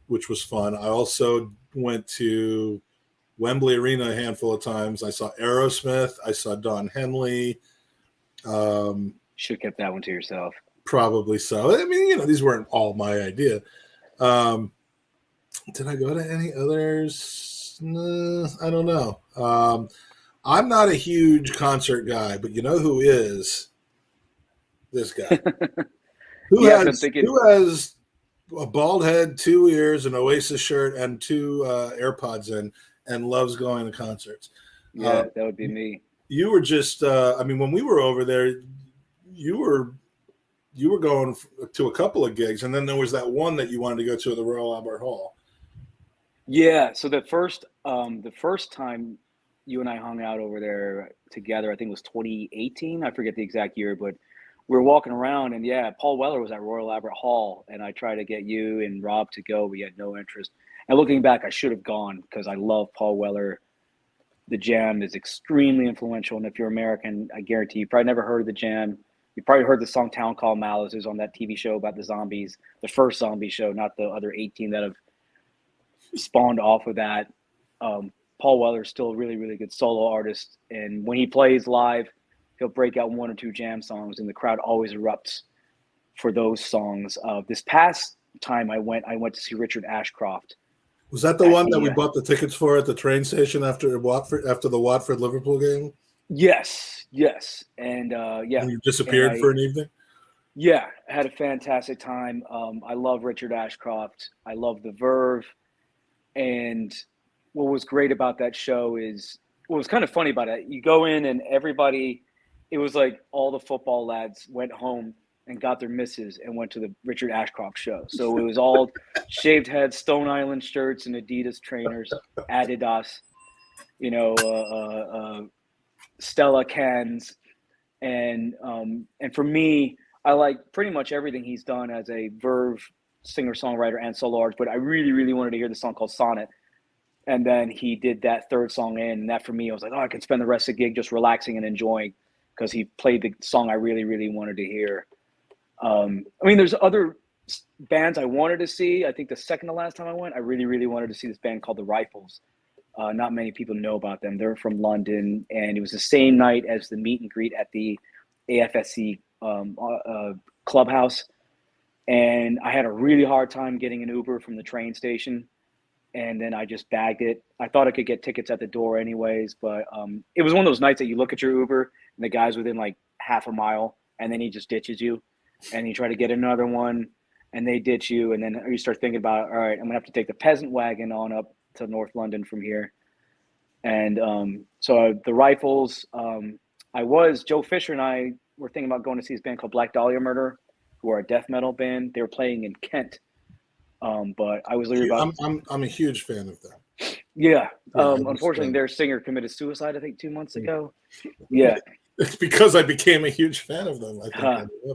which was fun. I also went to Wembley Arena a handful of times. I saw Aerosmith. I saw Don Henley. Should have kept that one to yourself. Probably so. I mean, these weren't all my idea. Did I go to any others? No, I don't know. I'm not a huge concert guy, but you know who is? This guy. Who has a bald head, 2 ears, an Oasis shirt, and 2 AirPods in, and loves going to concerts. Yeah, that would be me. You were just, when we were over there, you were going to a couple of gigs, and then there was that one that you wanted to go to at the Royal Albert Hall. Yeah, so the first time you and I hung out over there together, I think it was 2018. I forget the exact year, but we were walking around, and Paul Weller was at Royal Albert Hall, and I tried to get you and Rob to go. We had no interest. And looking back, I should have gone because I love Paul Weller. The Jam is extremely influential, and if you're American, I guarantee you probably never heard of the Jam. You probably heard the song "Town Called Malice." It was on that TV show about the zombies, the first zombie show, not the other 18 that have spawned off of that. Paul Weller is still a really, really good solo artist, and when he plays live, he'll break out 1 or 2 Jam songs, and the crowd always erupts for those songs. This past time I went to see Richard Ashcroft. Was that the one that we bought the tickets for at the train station after the Watford Liverpool game? Yes, and And you disappeared for an evening. Yeah, I had a fantastic time. I love Richard Ashcroft. I love the Verve, and what was great about that show is what was kind of funny about it. You go in and everybody, it was like all the football lads went home and got their misses and went to the Richard Ashcroft show. So it was all shaved heads, Stone Island shirts, and Adidas trainers, Adidas, Stella cans. And for me, I like pretty much everything he's done as a Verve singer-songwriter and solo artist, but I really, really wanted to hear the song called Sonnet. And then he did that third song in, and that for me, I was like, I could spend the rest of the gig just relaxing and enjoying because he played the song I really, really wanted to hear. There's other bands I wanted to see. I think the second to last time I went, I really, really wanted to see this band called The Rifles. Not many people know about them. They're from London, and it was the same night as the meet and greet at the AFSC clubhouse. and I had a really hard time getting an Uber from the train station. And then I just bagged it. I thought I could get tickets at the door anyways, but it was one of those nights that you look at your Uber and the guy's within like half a mile, and then he just ditches you, and you try to get another one, and they ditch you, and then you start thinking about, all right, I'm gonna have to take the peasant wagon on up to North London from here. And so the Rifles, Joe Fisher and I were thinking about going to see this band called Black Dahlia Murder, who are a death metal band. They were playing in Kent. But I was leery about. I'm a huge fan of them. Yeah. Unfortunately, their singer committed suicide, I think, 2 months ago. Yeah. It's because I became a huge fan of them.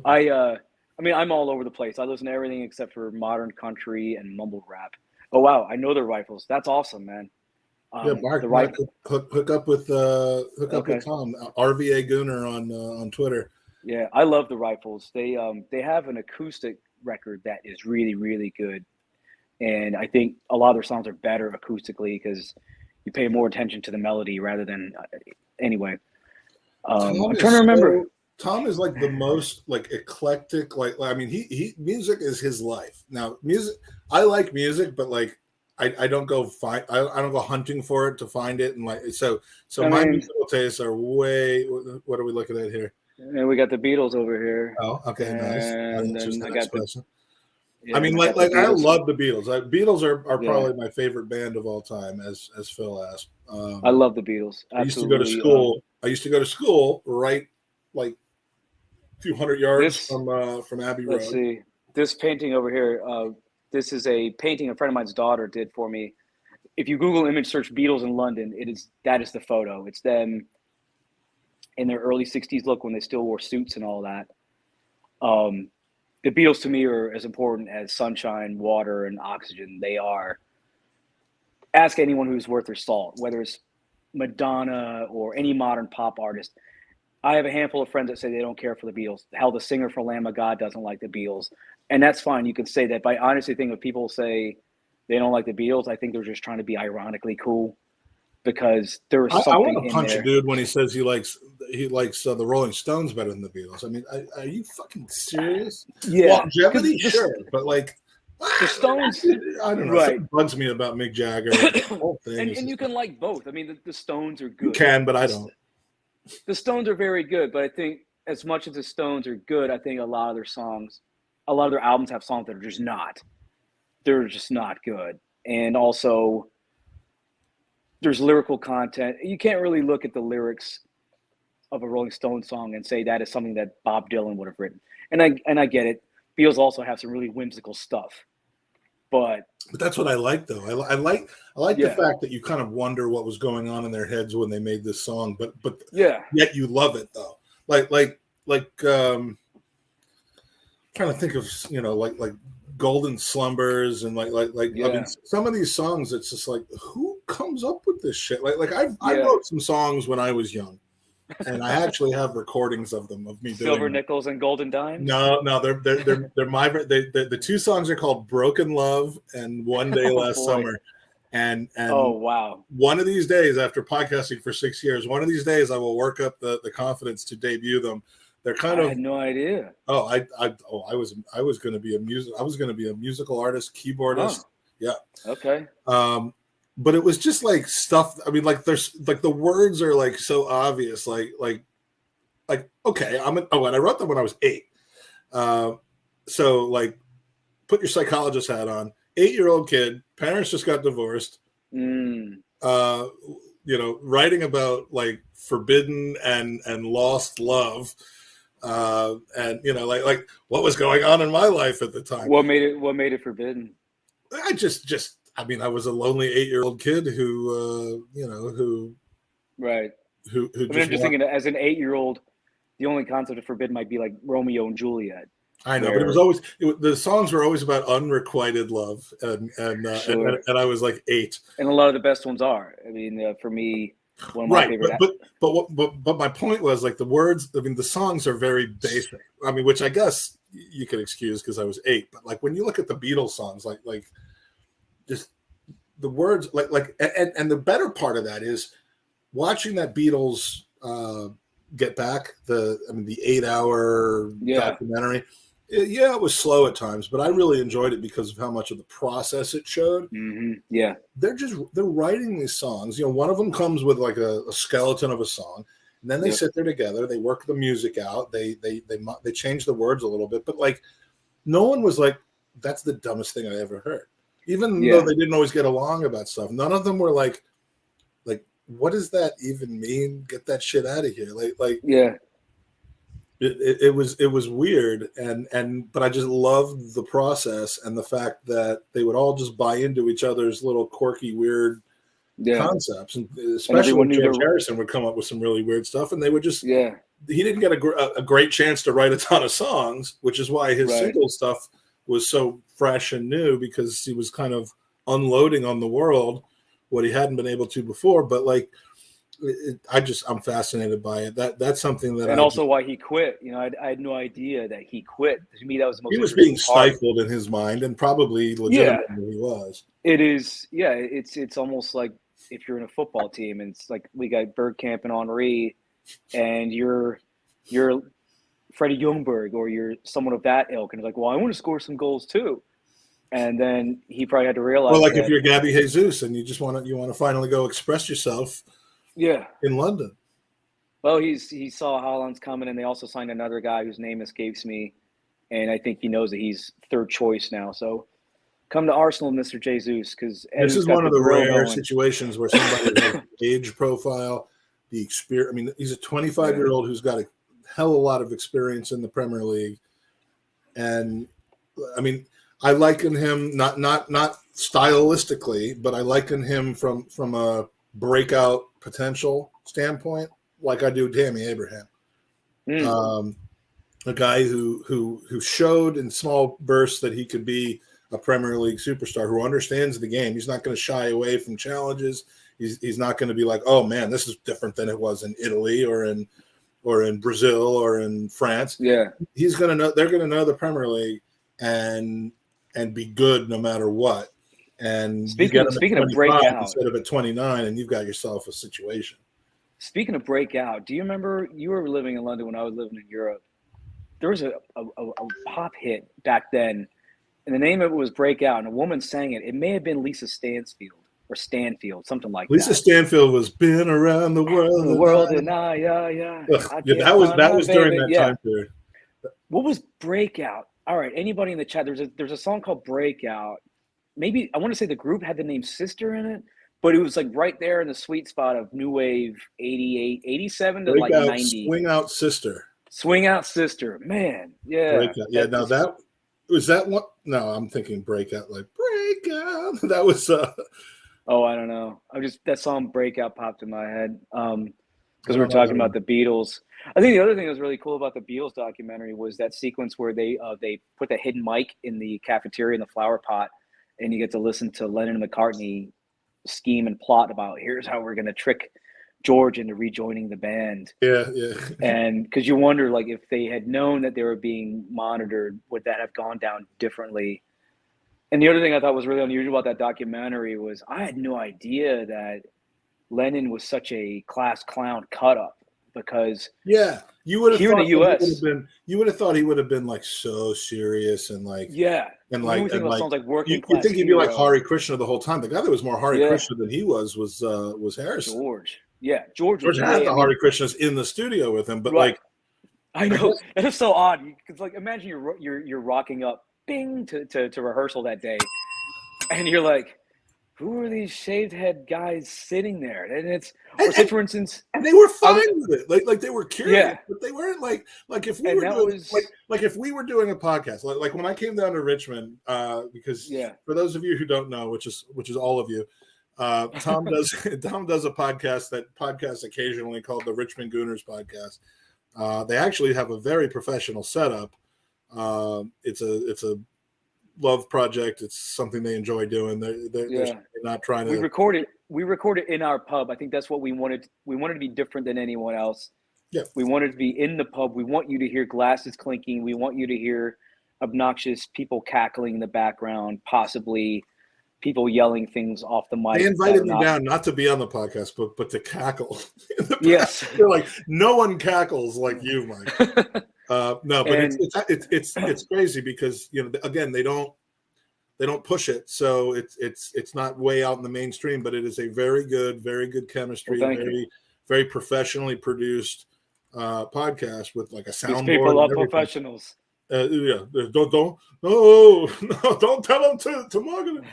I mean, I'm all over the place. I listen to everything except for modern country and mumble rap. Oh wow, I know the Rifles. That's awesome, man. Mark hook up with Tom, RVA Gooner on Twitter. Yeah, I love the Rifles. They have an acoustic record that is really, really good. And I think a lot of their songs are better acoustically because you pay more attention to the melody rather than anyway. I'm trying to remember. Tom is like the most like eclectic. I mean, he music is his life. Now, music. I like music, but like I don't go I don't go hunting for it to find it, and like so my musical tastes are way. What are we looking at here? And we got the Beatles over here. Oh, okay, nice. And then I got I mean, like I love the Beatles. Beatles are probably my favorite band of all time, as Phil asked. I love the Beatles. Absolutely. I used to go to school. I used to go to school right like a few hundred yards from Abbey Road. Let's see. This painting over here. This is a painting a friend of mine's daughter did for me. If you Google image search Beatles in London, that is the photo. It's them in their early 60s look when they still wore suits and all that. The Beatles to me are as important as sunshine, water, and oxygen. They are. Ask anyone who's worth their salt, whether it's Madonna or any modern pop artist. I have a handful of friends that say they don't care for the Beatles. Hell, the singer for Lamb of God doesn't like the Beatles. And that's fine. You can say that. But I honestly think if people say they don't like the Beatles, I think they're just trying to be ironically cool. Because there was something I want to in punch there. a dude when he says he likes the Rolling Stones better than the Beatles. I mean, are you fucking serious? Yeah, longevity, sure, but like the Stones. I don't know. Right. Something bugs me about Mick Jagger. The whole thing and you can like both. I mean, the Stones are good. You can, but I don't. The Stones are very good, but I think as much as the Stones are good, I think a lot of their albums have songs that are just not. They're just not good, and also. There's lyrical content. You can't really look at the lyrics of a Rolling Stone song and say that is something that Bob Dylan would have written. And I get it. Beatles also have some really whimsical stuff. But that's what I like, though. I like the fact that you kind of wonder what was going on in their heads when they made this song. But yet you love it, though. Like trying to think of like Golden Slumbers and like I mean, some of these songs, it's just like, who comes up with this shit? Like I wrote some songs when I was young, and I actually have recordings of them of me doing Silver Nickels and Golden Dimes. No, they're the two songs are called Broken Love and One Day Last Summer, and oh wow, one of these days, after podcasting for 6 years, one of these days I will work up the confidence to debut them. They're kind of. I had no idea. Oh, I was going to be a musical artist, keyboardist. Oh. Yeah. Okay. But it was just like stuff. I mean, like there's like the words are like so obvious. Like okay, and I wrote them when I was 8. So like, put your psychologist hat on. 8-year-old kid, parents just got divorced. Writing about like forbidden and lost love. And like what was going on in my life at the time. What made it forbidden? I was a lonely 8-year-old kid who right. Who I'm just thinking as an 8-year-old, the only concept of forbidden might be like Romeo and Juliet. I know, but it was always the songs were always about unrequited love, and I was like 8. And a lot of the best ones are. I mean, for me. One of my favorite. But my point was like the words. I mean, the songs are very basic. I mean, which I guess you could excuse because I was 8. But like when you look at the Beatles songs, like just the words, and the better part of that is watching that Beatles Get Back. The 8-hour documentary. Yeah, it was slow at times, but I really enjoyed it because of how much of the process it showed. Mm-hmm. Yeah. They're writing these songs. One of them comes with like a skeleton of a song, and then they sit there together. They work the music out. They change the words a little bit, but like no one was like, "That's the dumbest thing I ever heard." Even though they didn't always get along about stuff, none of them were like, what does that even mean? Get that shit out of here! Yeah. It was weird, but I just loved the process and the fact that they would all just buy into each other's little quirky, weird concepts, and especially when George Harrison would come up with some really weird stuff, and they would just he didn't get a great chance to write a ton of songs, which is why his single stuff was so fresh and new, because he was kind of unloading on the world what he hadn't been able to before. But like, I'm fascinated by it. That's something that, and also why he quit. I had no idea that he quit. To me, that was the most. He was being stifled in his mind, and probably legitimately he was. It is, yeah. It's almost like if you're in a football team, and it's like we got Bergkamp and Henry, and you're Freddie Ljungberg, or you're someone of that ilk, and it's like, well, I want to score some goals too. And then he probably had to realize. Well, like if you're Gabby Jesus and you just want to finally go express yourself. Yeah. In London. Well, he saw Haaland's coming, and they also signed another guy whose name escapes me, and I think he knows that he's third choice now. So come to Arsenal, Mr. Jesus, because this is one of the rare situations where somebody has age profile, the experience. I mean, he's a 25-year-old who's got a hell of a lot of experience in the Premier League, and I mean, I liken him not stylistically, but I liken him from a breakout potential standpoint, like I do Tammy Abraham, a guy who showed in small bursts that he could be a Premier League superstar, who understands the game. He's not going to shy away from challenges. He's not going to be like, oh man, this is different than it was in Italy or in Brazil or in France. Yeah, he's going to know. They're going to know the Premier League and be good no matter what. And speaking of breakout, instead of at 29, and you've got yourself a situation. Speaking of breakout, do you remember you were living in London when I was living in Europe? There was a pop hit back then, and the name of it was Breakout, and a woman sang it. It may have been Lisa Stanfield, something like that. Lisa Stanfield was "Been Around the World." And I. That was during that time period. What was Breakout? All right, anybody in the chat? There's a song called Breakout. Maybe I want to say the group had the name Sister in it, but it was like right there in the sweet spot of new wave 88, 87 to Breakout, like 90. Swing Out Sister, man. Yeah. Breakout. Yeah, now that was that one. No, I'm thinking Breakout, like Breakout. That was oh, I don't know. That song Breakout popped in my head. Because we were talking about the Beatles. I think the other thing that was really cool about the Beatles documentary was that sequence where they put the hidden mic in the cafeteria in the flower pot, and you get to listen to Lennon and McCartney scheme and plot about here's how we're going to trick George into rejoining the band. Yeah. And because you wonder, like, if they had known that they were being monitored, would that have gone down differently? And the other thing I thought was really unusual about that documentary was I had no idea that Lennon was such a class clown cut up, because you would have here in the US, you would have thought he would have been like so serious and like and like sounds like working class. You think he'd be like Hare Krishna the whole time. The guy that was more Hare Krishna than he was Harrison. George had the Hare Krishnas in the studio with him, but like I know that is so odd, because like imagine you're rocking up bing to rehearsal that day, and you're like, who are these shaved head guys sitting there? And for instance, and they were fine with it. Like they were curious, but they weren't like if we were doing like if we were doing a podcast, like when I came down to Richmond, because for those of you who don't know, which is all of you, Tom does a podcast that podcasts occasionally called the Richmond Gooners Podcast. They actually have a very professional setup. It's a love project. It's something they enjoy doing. They're not trying to. We recorded in our pub. I think that's what we wanted. We wanted to be different than anyone else. Yeah. We wanted to be in the pub. We want you to hear glasses clinking. We want you to hear obnoxious people cackling in the background, possibly people yelling things off the mic. They invited me down not to be on the podcast, but to cackle. Yes. They're like, no one cackles like you, Mike. No, but it's crazy because again they don't push it, so it's not way out in the mainstream, but it is a very good chemistry, very professionally produced podcast with like a soundboard. These people are professionals. Don't tell them to market it.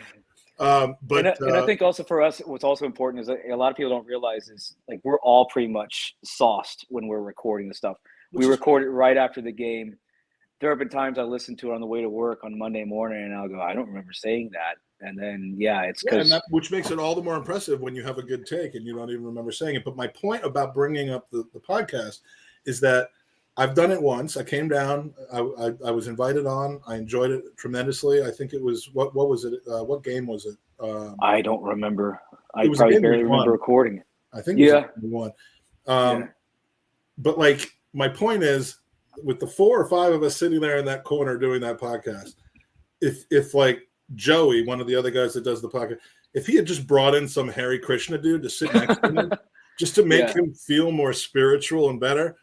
But and I think also for us, what's also important is that a lot of people don't realize is like we're all pretty much sauced when we're recording the stuff. We record it right after the game. There have been times I listen to it on the way to work on Monday morning, and I'll go, I don't remember saying that. And then, it's because which makes it all the more impressive when you have a good take and you don't even remember saying it. But my point about bringing up the podcast is that I've done it once. I came down. I was invited on. I enjoyed it tremendously. I think it was what was it? What game was it? I don't remember. I probably barely remember recording it. I think it was one. But like my point is, with the 4 or 5 of us sitting there in that corner doing that podcast, if like Joey, one of the other guys that does the podcast, if he had just brought in some Hare Krishna dude to sit next to him, just to make him feel more spiritual and better,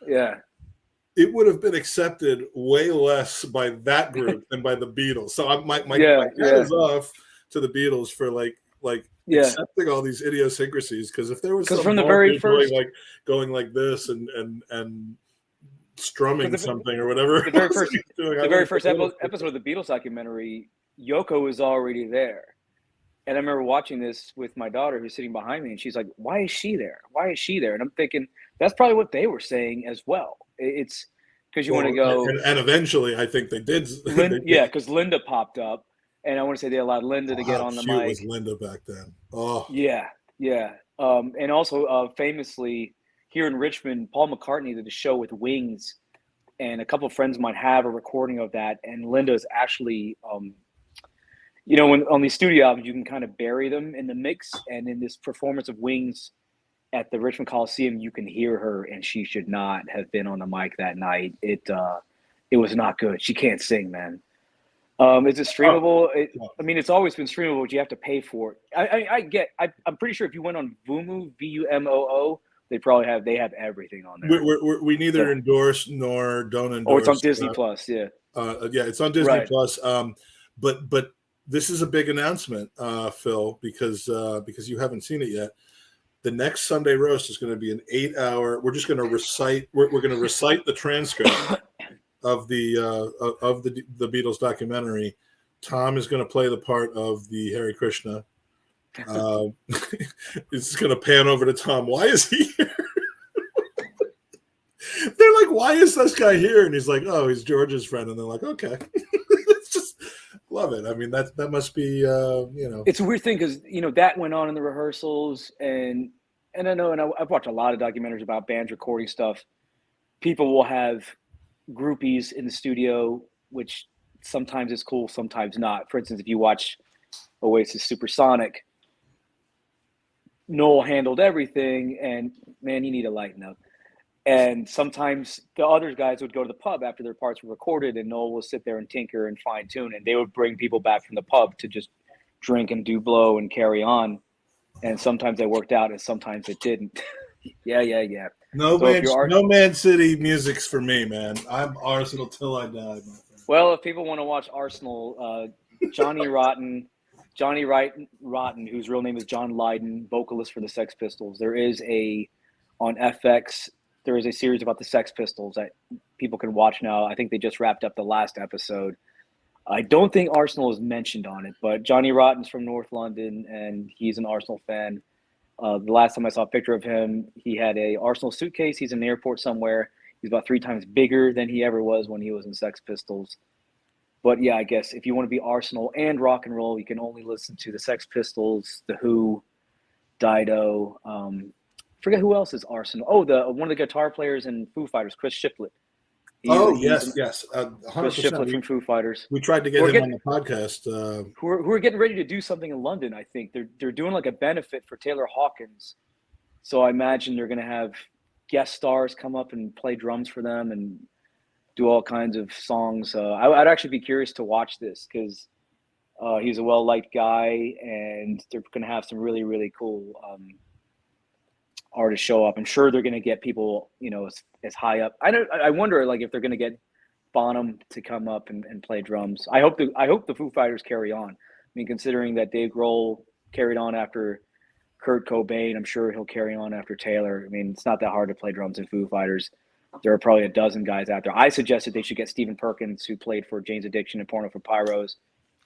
it would have been accepted way less by that group than by the Beatles. So my hat is off to the Beatles for like accepting all these idiosyncrasies, because if there was some from the very first going like this and strumming something or whatever, the very first episode of the Beatles documentary, Yoko was already there. And I remember watching this with my daughter who's sitting behind me, and she's like, why is she there? Why is she there? And I'm thinking, that's probably what they were saying as well. It's because you want to go. And eventually, I think they did. Because Linda popped up, and I want to say they allowed Linda to get on the mic. Was Linda back then. Oh. Yeah. And also famously here in Richmond, Paul McCartney did a show with Wings, and a couple of friends might have a recording of that. And Linda's actually, when on these studio albums, you can kind of bury them in the mix. And in this performance of Wings at the Richmond Coliseum, you can hear her, and she should not have been on the mic that night. It was not good. She can't sing, man. Is it streamable? It's always been streamable, but you have to pay for it. I'm pretty sure if you went on Vumoo, VUMOO, they have everything on there. We neither endorse nor don't endorse. Or it's on Disney Plus, it's on Disney Plus. But this is a big announcement, Phil, because you haven't seen it yet. The next Sunday roast is going to be an 8-hour. We're just going to recite. We're going to recite the transcript of the Beatles documentary. Tom is going to play the part of the Hare Krishna. It's going to pan over to Tom. Why is he here? They're like, why is this guy here? And he's like, oh, he's George's friend. And they're like, okay. It's just love it. I mean, that must be, It's a weird thing because, that went on in the rehearsals. And I know, and I've watched a lot of documentaries about bands recording stuff. People will have groupies in the studio, which sometimes is cool, sometimes not. For instance, if you watch Oasis Supersonic, Noel handled everything, and man, you need to lighten up. And sometimes the other guys would go to the pub after their parts were recorded, and Noel will sit there and tinker and fine tune, and they would bring people back from the pub to just drink and do blow and carry on. And sometimes it worked out, and sometimes it didn't. Yeah. No Man City music's for me, man. I'm Arsenal till I die, my friend. Well, if people want to watch Arsenal, Johnny Rotten, whose real name is John Lydon, vocalist for the Sex Pistols. There is on FX, there is a series about the Sex Pistols that people can watch now. I think they just wrapped up the last episode. I don't think Arsenal is mentioned on it, but Johnny Rotten's from North London, and he's an Arsenal fan. The last time I saw a picture of him, he had a Arsenal suitcase. He's in the airport somewhere. He's about 3 times bigger than he ever was when he was in Sex Pistols. But yeah, I guess if you want to be Arsenal and rock and roll, you can only listen to the Sex Pistols, The Who, Dido. Forget who else is Arsenal. Oh, one of the guitar players in Foo Fighters, Chris Shiplet. Yes. 100%. Chris Shiplet from Foo Fighters. We tried to get him on the podcast. Who are getting ready to do something in London, I think. They're doing like a benefit for Taylor Hawkins. So I imagine they're going to have guest stars come up and play drums for them and do all kinds of songs. I'd actually be curious to watch this because He's a well-liked guy, and they're going to have some really, really cool artists show up. I'm sure they're going to get people, as high up. I wonder, like, if they're going to get Bonham to come up and play drums. I hope the Foo Fighters carry on. I mean, considering that Dave Grohl carried on after Kurt Cobain, I'm sure he'll carry on after Taylor. I mean, it's not that hard to play drums in Foo Fighters. There are probably a dozen guys out there. I suggested they should get Stephen Perkins, who played for Jane's Addiction and Porno for Pyros.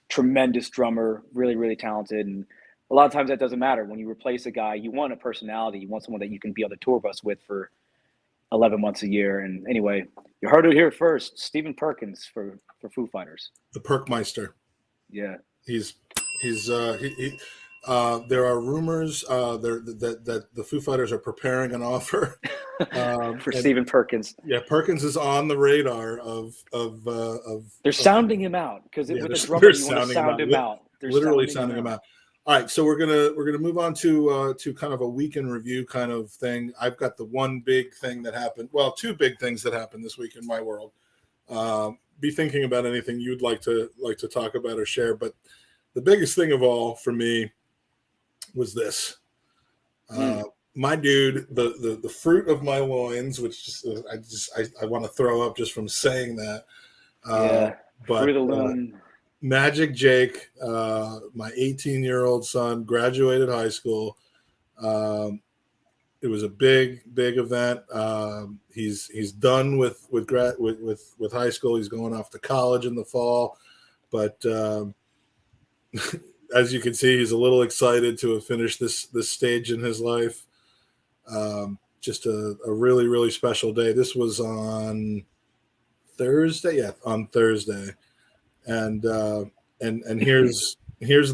Tremendous drummer, really, really talented. And a lot of times that doesn't matter. When you replace a guy, you want a personality. You want someone that you can be on the tour bus with for 11 months a year. And anyway, you heard it here first. Stephen Perkins for Foo Fighters. The Perkmeister. Yeah. There are rumors that the Foo Fighters are preparing an offer for Stephen Perkins. Yeah, Perkins is on the radar of. They're sounding him out because with a drummer you want to sound him out. They're literally sounding him out. All right, so we're gonna move on to kind of a week in review kind of thing. I've got the one big thing that happened. Well, two big things that happened this week in my world. Be thinking about anything you'd like to talk about or share, but the biggest thing of all for me was this. My dude, the fruit of my loins, which I want to throw up just from saying that. But fruit of the loom. Magic Jake, my 18-year-old son, graduated high school. It was a big event. He's done with high school. He's going off to college in the fall, but as you can see, he's a little excited to have finished this stage in his life. Just a really, really special day. This was on Thursday. Yeah, on Thursday. And here's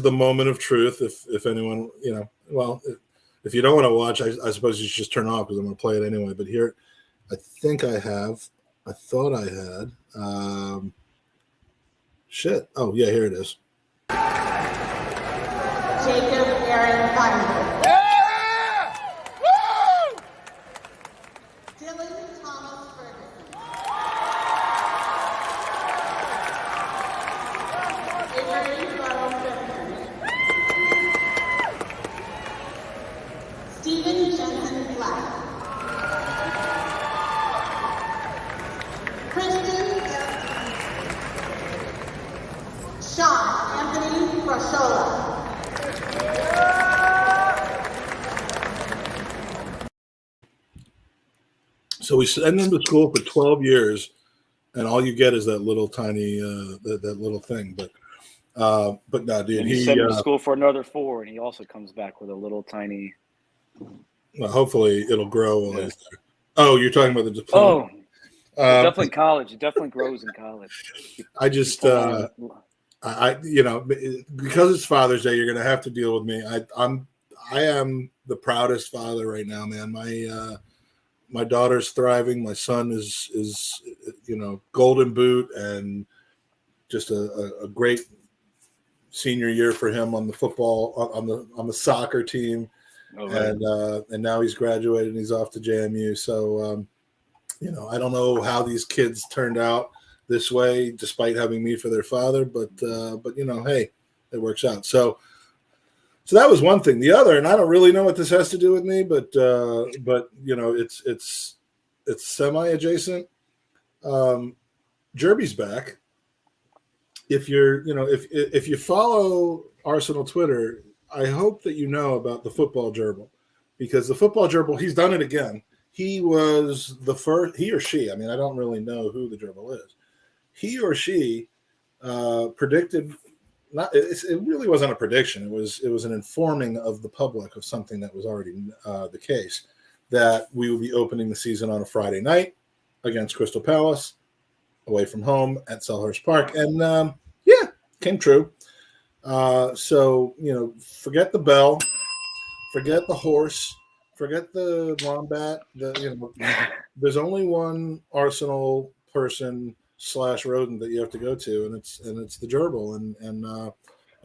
the moment of truth. If anyone, if you don't want to watch, I suppose you should just turn off because I'm going to play it anyway. But here, I thought I had. Shit. Oh yeah, here it is. Jacob Aaron Thunder. Yeah! Woo! Dylan Thomas Ferguson. Avery Farrell Simpson. Stephen Jensen Black. Kristen Sean Anthony Brashola. So we send them to school for 12 years, and all you get is that little tiny that little thing. But no, dude, and he sent him to school for another 4, and he also comes back with a little tiny. Well, hopefully it'll grow while he's there. Oh, you're talking about the diploma. Oh, definitely college. It definitely grows in college. I just because it's Father's Day, you're going to have to deal with me. I am the proudest father right now, man. My daughter's thriving. My son is golden boot and just a great senior year for him on the football on the soccer team. Oh, right. And now he's graduated and he's off to JMU. So I don't know how these kids turned out this way, despite having me for their father. But hey, it works out. So that was one thing. The other, and I don't really know what this has to do with me, but it's semi-adjacent. Jerby's back. If if you follow Arsenal Twitter, I hope that you know about the football gerbil, because the football gerbil, he's done it again. He was the first, he or she, I mean, I don't really know who the gerbil is. He or she predicted. It really wasn't a prediction. It was an informing of the public of something that was already the case, that we will be opening the season on a Friday night against Crystal Palace, away from home at Selhurst Park, and came true. So forget the bell, forget the horse, forget the wombat. There's only one Arsenal person / rodent that you have to go to, and it's the gerbil, and I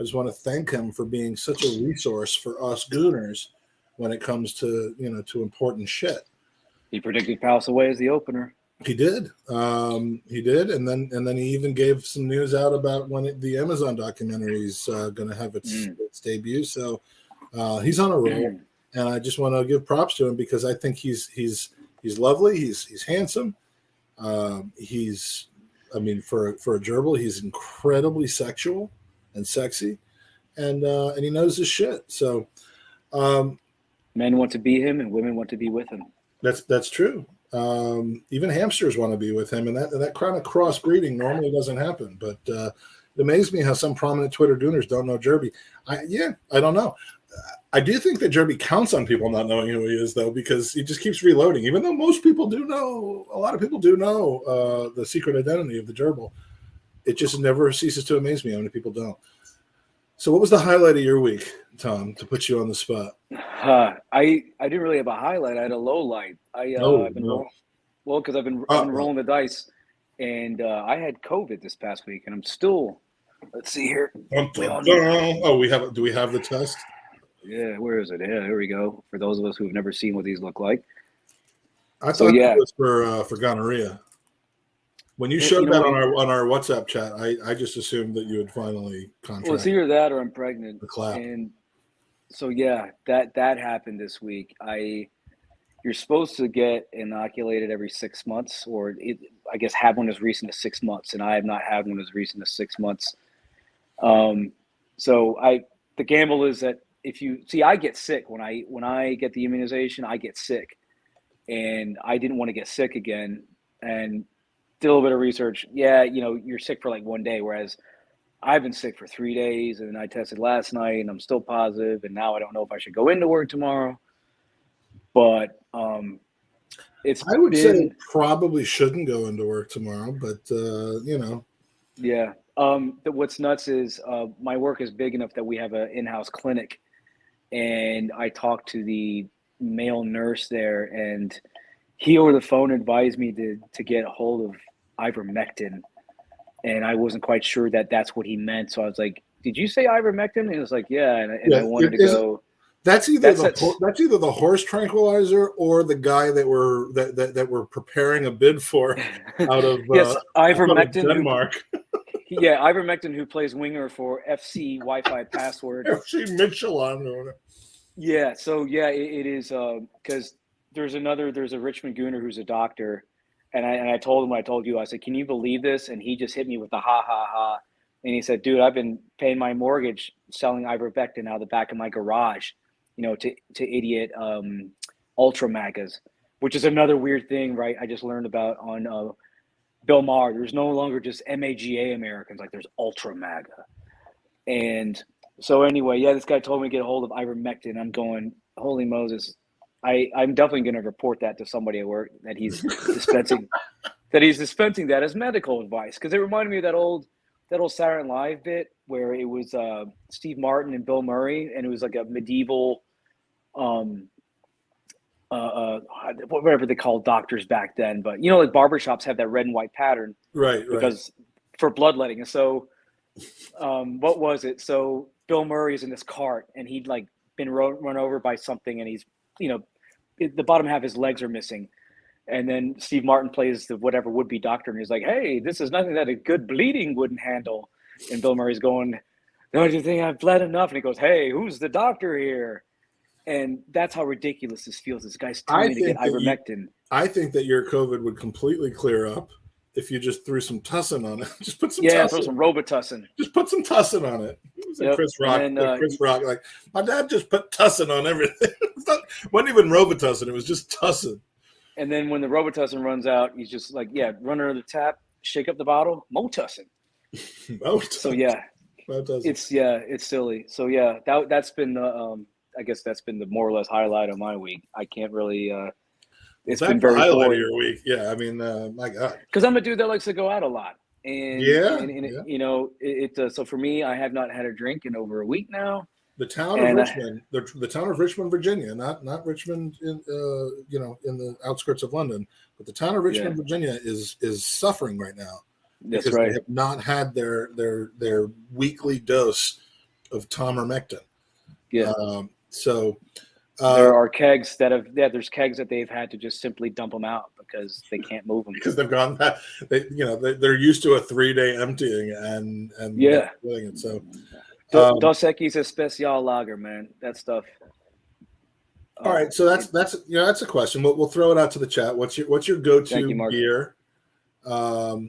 just want to thank him for being such a resource for us Gooners when it comes to to important shit. He predicted Palace away as the opener. He did. He did, and then he even gave some news out about when the Amazon documentary is going to have its debut. So he's on a roll, and I just want to give props to him because I think he's lovely. He's handsome. For a gerbil, he's incredibly sexual and sexy, and he knows his shit. So men want to be him, and women want to be with him. That's true. Even hamsters want to be with him, and that kind of crossbreeding normally doesn't happen. But it amazed me how some prominent Twitter dooners don't know Jerby. I don't know. I do think that Jerby counts on people not knowing who he is, though, because he just keeps reloading. Even though most people do know, a lot of people do know the secret identity of the gerbil. It just never ceases to amaze me how many people don't. So what was the highlight of your week, Tom, to put you on the spot? I didn't really have a highlight. I had a low light. I've been rolling the dice, and I had COVID this past week, and I'm still. Let's see here. Oh, do we have the test? Yeah, where is it? Yeah, here we go. For those of us who have never seen what these look like. I thought it was for gonorrhea. When you showed that on our WhatsApp chat, I just assumed that you had finally contracted. Well, it's either that or I'm pregnant. The clap. And so that happened this week. You're supposed to get inoculated every 6 months, or I guess have one as recent as 6 months, and I have not had one as recent as 6 months. So the gamble is that if you see, I get sick when I get the immunization, I get sick, and I didn't want to get sick again, and did a little bit of research. Yeah, you're sick for like 1 day, whereas I've been sick for 3 days, and I tested last night, and I'm still positive, and now I don't know if I should go into work tomorrow. But I would say probably shouldn't go into work tomorrow, but Yeah. What's nuts is my work is big enough that we have an in-house clinic, and I talked to the male nurse there, and he over the phone advised me to get a hold of ivermectin, and I wasn't quite sure that that's what he meant. So I was like, "Did you say ivermectin?" And he was like, "Yeah," and I wanted to go. That's either the horse tranquilizer or the guy that we're preparing a bid for out of yes, ivermectin, Denmark. Ivermectin, who plays winger for FC Wi-Fi Password. FC Michelin or whatever. Yeah, so it is because there's a Richmond Gooner who's a doctor, and I told him what I told you. I said, "Can you believe this?" And he just hit me with the ha ha ha, and he said, "Dude, I've been paying my mortgage selling ivermectin out of the back of my garage, to idiot ultra magas," which is another weird thing, right? I just learned about on Bill Maher. There's no longer just MAGA Americans, like there's ultra MAGA. And so anyway, this guy told me to get a hold of ivermectin. I'm going, holy Moses. I'm definitely going to report that to somebody at work that he's dispensing that as medical advice, because it reminded me of that old Saturday Night Live bit where it was Steve Martin and Bill Murray, and it was like a medieval whatever they called doctors back then, but like barbershops have that red and white pattern, right? Because for bloodletting. And so what was it? So Bill Murray is in this cart, and he'd like been run over by something, and he's the bottom half of his legs are missing, and then Steve Martin plays the whatever would-be doctor, and he's like, "Hey, this is nothing that a good bleeding wouldn't handle." And Bill Murray's going, "Don't you think I've bled enough?" And he goes, "Hey, who's the doctor here?" And that's how ridiculous this feels. This guy's telling me to get ivermectin. I think that your COVID would completely clear up if you just threw some tussin on it. Just put some tussin. Throw some Robitussin. Just put some tussin on it. Like Chris Rock. Chris Rock, like, my dad just put tussin on everything. It wasn't even Robitussin. It was just tussin. And then when the Robitussin runs out, he's just like, run under the tap, shake up the bottle, Motussin. So it's silly. So that's been I guess that's been the more or less highlight of my week. I can't really. It's been very highlight boring. of your week. Yeah, I mean, my God. Because I'm a dude that likes to go out a lot, and so for me, I have not had a drink in over a week now. The town of Richmond, the town of Richmond, Virginia, not Richmond in in the outskirts of London, but the town of Richmond, Virginia is suffering right now because they have not had their weekly dose of Tomermectin. Yeah. So There are kegs there's kegs that they've had to just simply dump them out because they can't move them. Because they've gone that they're used to a 3-day emptying and Yeah. doing it. So Dos Equis Especial Lager, man. That stuff. all right, so that's a question. We'll throw it out to the chat. What's your go-to Mark. beer? Your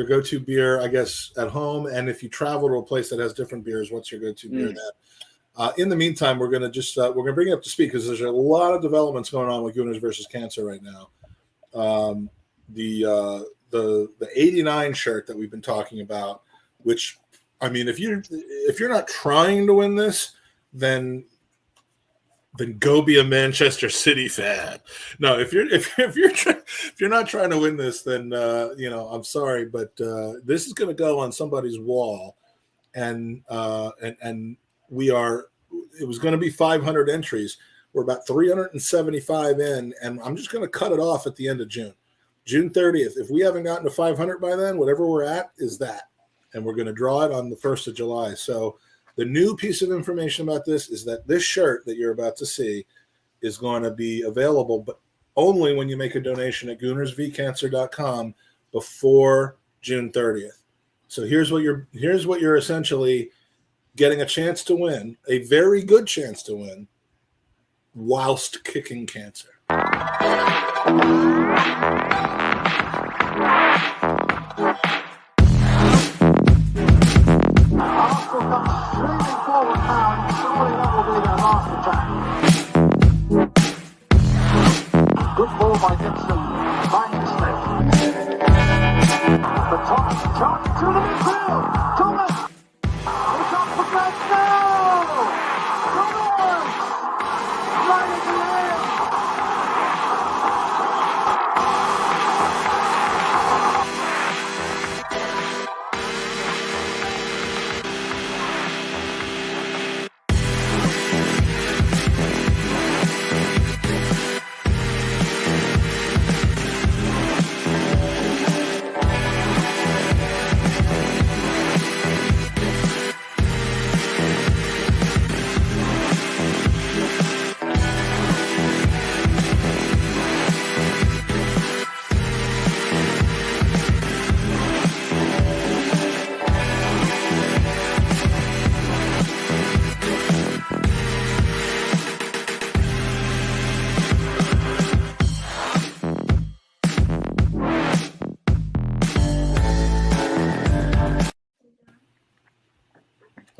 go-to beer, I guess, at home, and if you travel to a place that has different beers, what's your go-to beer then? In the meantime, we're gonna bring it up to speed because there's a lot of developments going on with Gooners versus Cancer right now. The 89 shirt that we've been talking about, which, I mean, if you're not trying to win this, then go be a Manchester City fan. No, if you're not trying to win this, then I'm sorry, but this is going to go on somebody's wall, and it was going to be 500 entries. We're about 375 in, and I'm just going to cut it off at the end of June 30th. If we haven't gotten to 500 by then, whatever we're at is that, and we're going to draw it on the 1st of July. So the new piece of information about this is that this shirt that you're about to see is going to be available, but only when you make a donation at goonersvcancer.com before June 30th. So here's what you're essentially getting a chance to win, a very good chance to win, whilst kicking cancer. Good ball by Gibson. Finds Smith. The Thomas shot to the midfield. Thomas. It's up for grabs now. Thomas. Right at the end.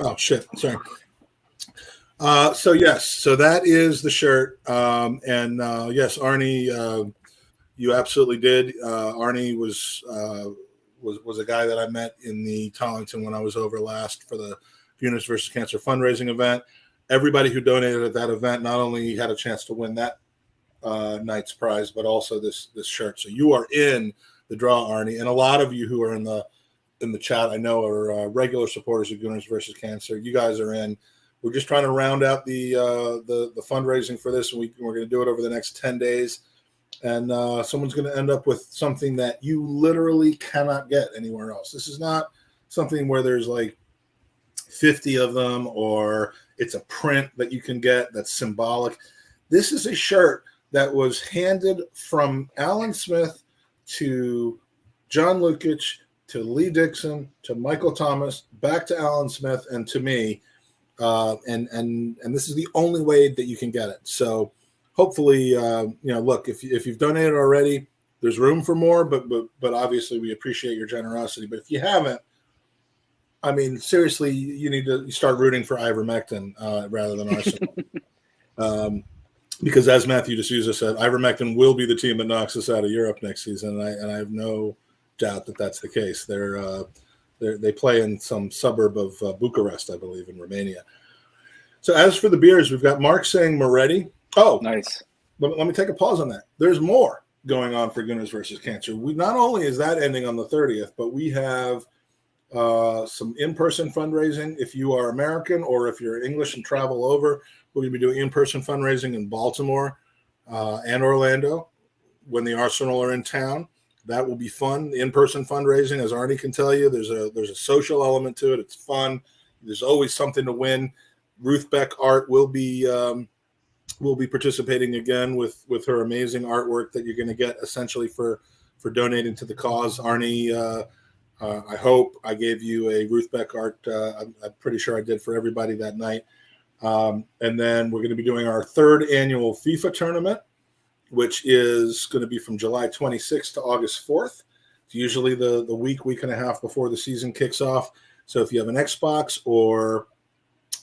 Oh, shit. Sorry. So that is the shirt. Yes, Arnie, you absolutely did. Arnie was a guy that I met in the Tollington when I was over last for the Gooners versus Cancer fundraising event. Everybody who donated at that event not only had a chance to win that night's prize, but also this shirt. So you are in the draw, Arnie, and a lot of you who are in the chat, I know, are regular supporters of Gooners versus Cancer. You guys are in. We're just trying to round out the fundraising for this, and we're going to do it over the next 10 days. And someone's going to end up with something that you literally cannot get anywhere else. This is not something where there's like 50 of them, or it's a print that you can get that's symbolic. This is a shirt that was handed from Alan Smith to John Lukic to Lee Dixon to Michael Thomas, back to Alan Smith, and to me. And this is the only way that you can get it. So hopefully, look, if you've donated already, there's room for more, but obviously we appreciate your generosity. But if you haven't, I mean, seriously, you need to start rooting for ivermectin rather than Arsenal. Because as Matthew D'Souza said, ivermectin will be the team that knocks us out of Europe next season. And I have no doubt that that's the case. They play in some suburb of Bucharest, I believe, in Romania. So as for the beers, we've got Mark saying Moretti. Oh, Nice. let me take a pause on that. There's more going on for Gooners versus Cancer. We not only is that ending on the 30th, but we have some in-person fundraising. If you are American or if you're English and travel over, we're going to be doing in-person fundraising in Baltimore and Orlando when the Arsenal are in town. That will be fun. The in-person fundraising, as Arnie can tell you, there's a social element to it. It's fun. There's always something to win. Ruth Beck Art will be participating again with her amazing artwork that you're going to get essentially for donating to the cause. Arnie, I hope I gave you a Ruth Beck Art. I'm pretty sure I did for everybody that night. And then we're going to be doing our 3rd annual FIFA tournament, which is going to be from July 26th to August 4th. It's usually the week and a half before the season kicks off. So if you have an Xbox or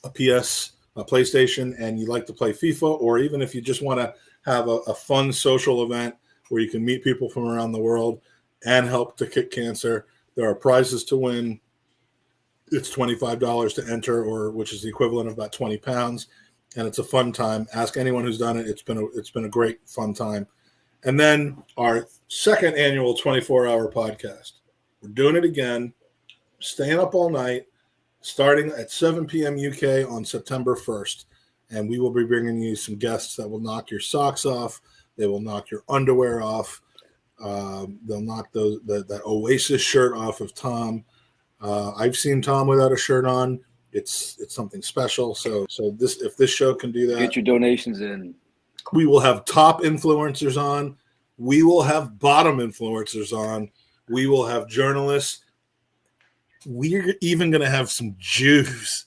a PlayStation, and you like to play FIFA, or even if you just want to have a fun social event where you can meet people from around the world and help to kick cancer, there are prizes to win. It's $25 to enter, which is the equivalent of about 20 pounds, and it's a fun time. Ask anyone who's done it. It's been a great fun time. And then our 2nd annual 24-hour podcast. We're doing it again, staying up all night, starting at 7 p.m. UK on September 1st. And we will be bringing you some guests that will knock your socks off. They will knock your underwear off. They'll knock that Oasis shirt off of Tom. I've seen Tom without a shirt on. It's something special. So if this show can do that, get your donations in. We will have top influencers on. We will have bottom influencers on. We will have journalists. We're even going to have some Jews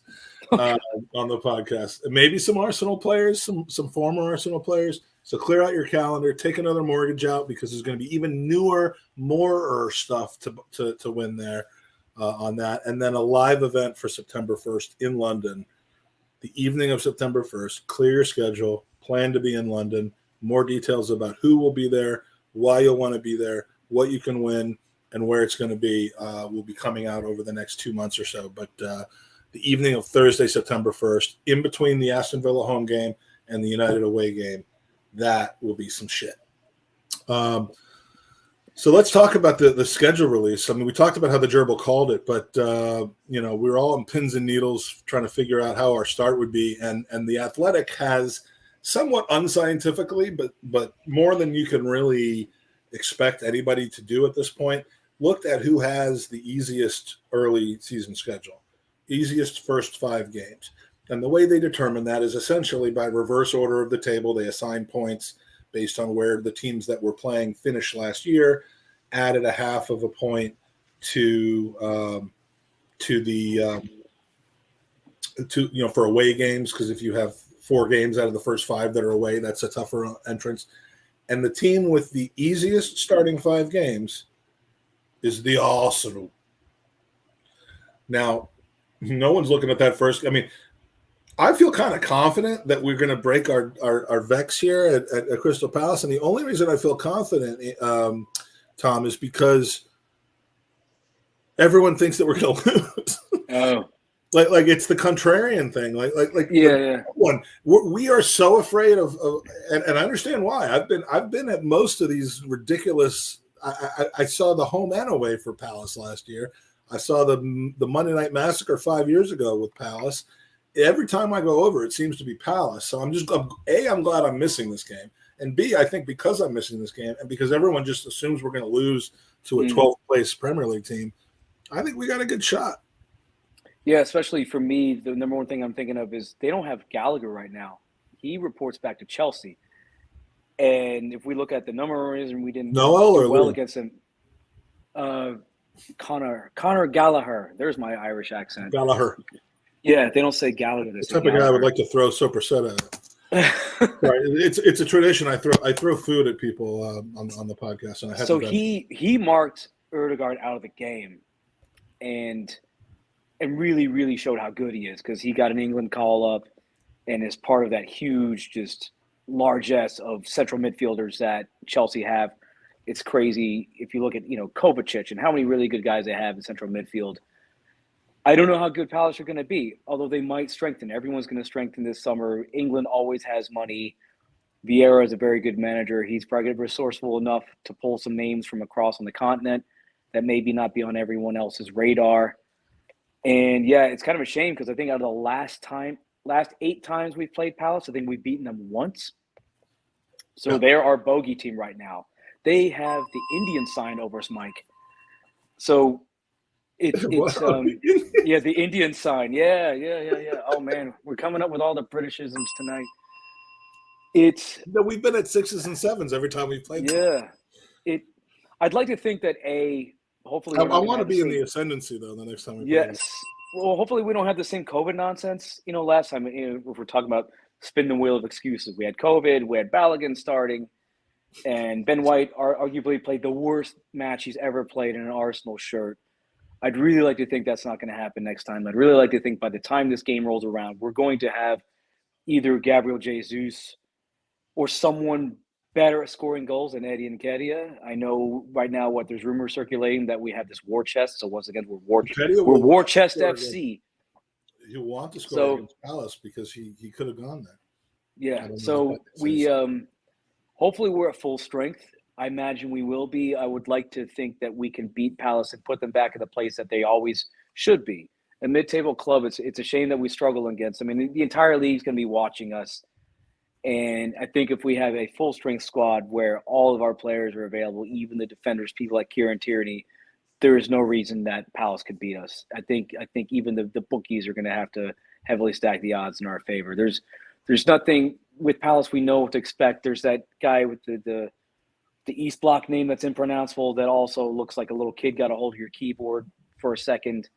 on the podcast. Maybe some Arsenal players, some former Arsenal players. So clear out your calendar. Take another mortgage out because there's going to be even newer, more stuff to win there on that. And then a live event for September 1st in London. The evening of September 1st. Clear your schedule. Plan to be in London. More details about who will be there, why you'll want to be there, what you can win, and where it's going to be will be coming out over the next 2 months or so. But the evening of Thursday, September 1st, in between the Aston Villa home game and the United away game, that will be some shit. So let's talk about the schedule release. I mean, we talked about how the gerbil called it, but we were all on pins and needles trying to figure out how our start would be. And the Athletic has somewhat unscientifically, but more than you can really expect anybody to do at this point, looked at who has the easiest early season schedule, easiest first 5 games. And the way they determine that is essentially by reverse order of the table. They assign points based on where the teams that were playing finished last year, added a half of a point to for away games, because if you have 4 games out of the first 5 that are away, that's a tougher entrance. And the team with the easiest starting 5 games is the Arsenal. Now, no one's looking at that first. I mean, I feel kind of confident that we're going to break our vex here at Crystal Palace. And the only reason I feel confident, Tom, is because everyone thinks that we're going to lose. Oh. Like it's the contrarian thing. Yeah. We are so afraid of and I understand why. I've been at most of these ridiculous. I saw the home and away for Palace last year. I saw the Monday Night Massacre 5 years ago with Palace. Every time I go over, it seems to be Palace. So I'm glad I'm missing this game, and B, I think because I'm missing this game and because everyone just assumes we're going to lose to a 12th place Premier League team, I think we got a good shot. Yeah, especially for me, the number one thing I'm thinking of is they don't have Gallagher right now. He reports back to Chelsea. And if we look at the number reason we didn't do well against him, Conor Gallagher. There's my Irish accent. Gallagher. Yeah, they don't say Gallagher. The type of guy I would like to throw Sopresseta at. Right, it's a tradition. I throw food at people on the podcast, and I have so he marked Ødegaard out of the game, and really showed how good he is because he got an England call up, and is part of that huge just largesse of central midfielders that Chelsea have. It's crazy if you look at Kovacic and how many really good guys they have in central midfield. I don't know how good Palace are going to be, although they might strengthen. Everyone's going to strengthen this summer. England always has money. Vieira is a very good manager. He's probably resourceful enough to pull some names from across on the continent that maybe not be on everyone else's radar. And, yeah, it's kind of a shame because I think out of the last 8 times we've played Palace, I think we've beaten them once. So they're our bogey team right now. They have the Indian sign over us, Mike. So It's yeah, the Indian sign. Yeah. Oh man, we're coming up with all the Britishisms tonight. No, we've been at 6s and 7s every time we played. Yeah. I'd like to think that hopefully I want to be in the ascendancy though the next time we play. Yes. Well, hopefully we don't have the same COVID nonsense. Last time, if we're talking about spin the wheel of excuses, we had COVID, we had Balogun starting, and Ben White arguably played the worst match he's ever played in an Arsenal shirt. I'd really like to think that's not going to happen next time. I'd really like to think by the time this game rolls around, we're going to have either Gabriel Jesus or someone better at scoring goals than Eddie Nketiah. I know right now there's rumors circulating that we have this war chest. So once again, we're war chest FC. You want to score against Palace because he could have gone there. Yeah. So we hopefully we're at full strength. I imagine we will be. I would like to think that we can beat Palace and put them back in the place that they always should be. A mid-table club, it's a shame that we struggle against. I mean, the entire league's going to be watching us. And I think if we have a full-strength squad where all of our players are available, even the defenders, people like Kieran Tierney, there is no reason that Palace could beat us. I think even the bookies are going to have to heavily stack the odds in our favor. There's nothing with Palace we know what to expect. There's that guy with the East Block name that's impronounceable that also looks like a little kid got a hold of your keyboard for a second.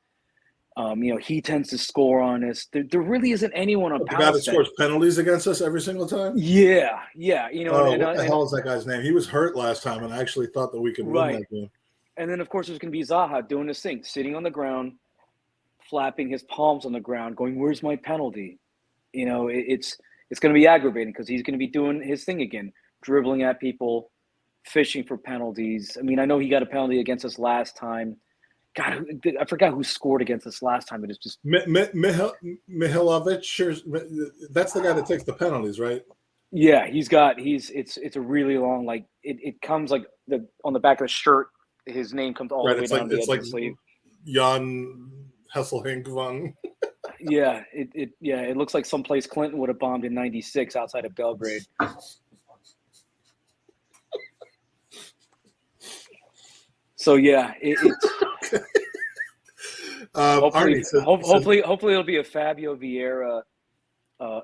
He tends to score on us. There really isn't anyone on the Palace guy that scores penalties against us every single time. Yeah. What the hell is that guy's name? He was hurt last time, and I actually thought that we could win that game. And then, of course, there's going to be Zaha doing his thing, sitting on the ground, flapping his palms on the ground, going, "Where's my penalty?" It's going to be aggravating because he's going to be doing his thing again, dribbling at people, fishing for penalties. I mean, I know he got a penalty against us last time. God, I forgot who scored against us last time. It is just Mihailovic. That's the guy that takes the penalties, right? Yeah, it's a really long, like it comes like on the back of the shirt. His name comes all the way down the edge of the sleeve. Jan Hesselhink von. Yeah, it looks like someplace Clinton would have bombed in '96 outside of Belgrade. So yeah, hopefully it'll be a Fabio Vieira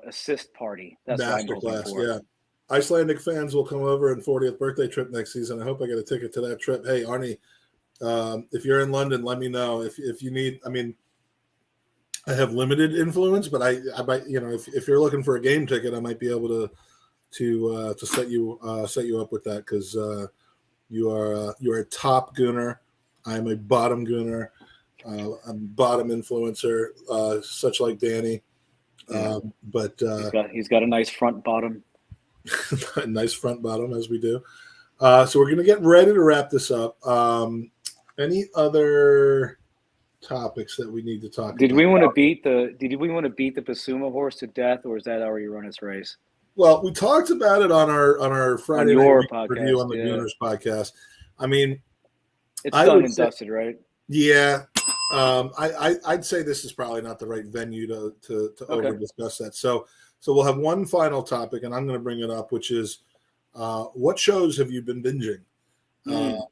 assist party. That's masterclass. Yeah, Icelandic fans will come over in 40th birthday trip next season. I hope I get a ticket to that trip. Hey, Arnie, if you're in London, let me know if you need. I mean, I have limited influence, but I might, if you're looking for a game ticket, I might be able to set you up with that because you're a top gooner. I'm a bottom gooner. I'm a bottom influencer, such like Danny. But he's got a nice front bottom. A nice front bottom, as we do. So we're going to get ready to wrap this up. Any other topics that we need to talk about? Did we want to beat the Basuma horse to death, or is that already run its race? Well, we talked about it on our Friday night review on the Gooners podcast. I mean, it's done and dusted, right? Yeah. I'd say this is probably not the right venue to over discuss that. So we'll have one final topic, and I'm going to bring it up, which is what shows have you been binging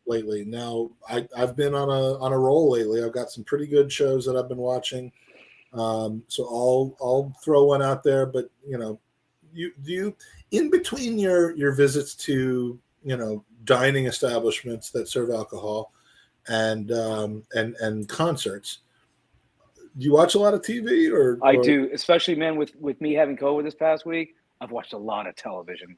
lately? Now, I've been on a roll lately. I've got some pretty good shows that I've been watching. So I'll throw one out there, but you in between your visits to dining establishments that serve alcohol and concerts, do you watch a lot of TV or I do, especially with me having COVID this past week. I've watched a lot of television,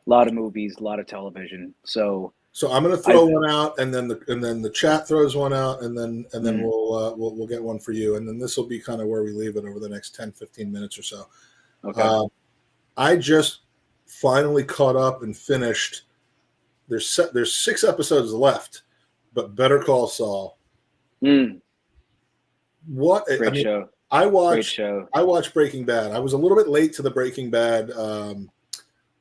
a lot of movies, a lot of television. So I'm going to throw one out, and then the chat throws one out, and then we'll get one for you, and then this will be kind of where we leave it over the next 10-15 minutes or so. Okay. I just finally caught up and finished. There's 6 episodes left, but Better Call Saul. What great show! I watched Breaking Bad. I was a little bit late to the Breaking Bad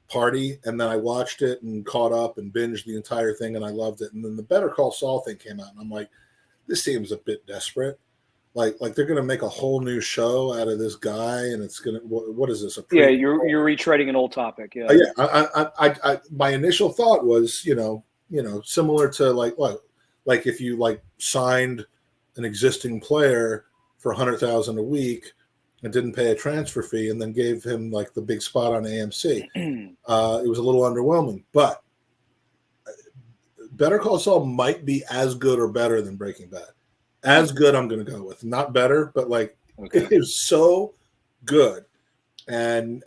party, and then I watched it and caught up and binged the entire thing, and I loved it. And then the Better Call Saul thing came out, and I'm like, this seems a bit desperate. Like they're going to make a whole new show out of this guy, and it's going to what is this? You're retreading an old topic. Yeah. I my initial thought was similar to like if you signed an existing player for $100,000 a week and didn't pay a transfer fee, and then gave him like the big spot on AMC. It was a little underwhelming, but Better Call Saul might be as good or better than Breaking Bad. As good, I'm going to go with. Not better, but like it is so good. And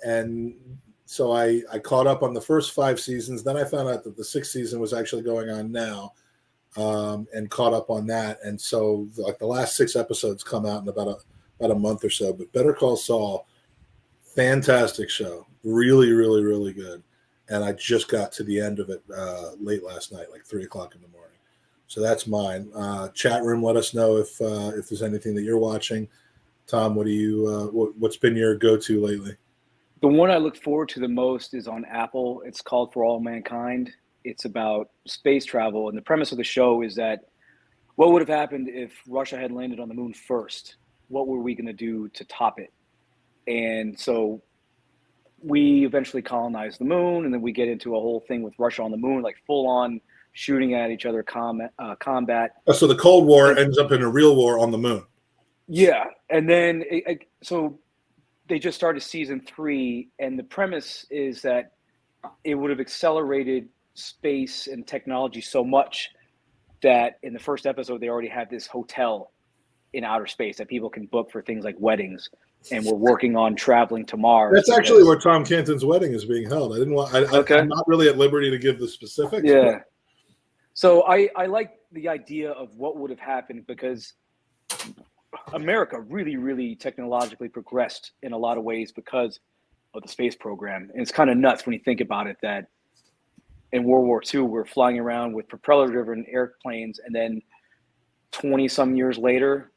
so I caught up on the first 5 seasons. Then I found out that the 6th season was actually going on now, and caught up on that. And so like the last 6 episodes come out in about a month or so. But Better Call Saul, fantastic show. Really, really, really good. And I just got to the end of it late last night, like 3 o'clock in the morning. So that's mine. Chat room, let us know if there's anything that you're watching. Tom, what do you what's been your go-to lately? The one I look forward to the most is on Apple. It's called For All Mankind. It's about space travel, and the premise of the show is that what would have happened if Russia had landed on the moon first? What were we going to do to top it? And so we eventually colonize the moon, and then we get into a whole thing with Russia on the moon, like full-on shooting at each other combat. So the Cold War ends up in a real war on the moon. Yeah, and then so they just started season 3, and the premise is that it would have accelerated space and technology so much that in the first episode they already had this hotel in outer space that people can book for things like weddings, and we're working on traveling to Mars. That's actually where Tom Canton's wedding is being held. I didn't want. I'm not really at liberty to give the specifics. Yeah. But. So I like the idea of what would have happened, because America really, really technologically progressed in a lot of ways because of the space program. And it's kind of nuts when you think about it that in World War II, we're flying around with propeller-driven airplanes, and then 20-some years later,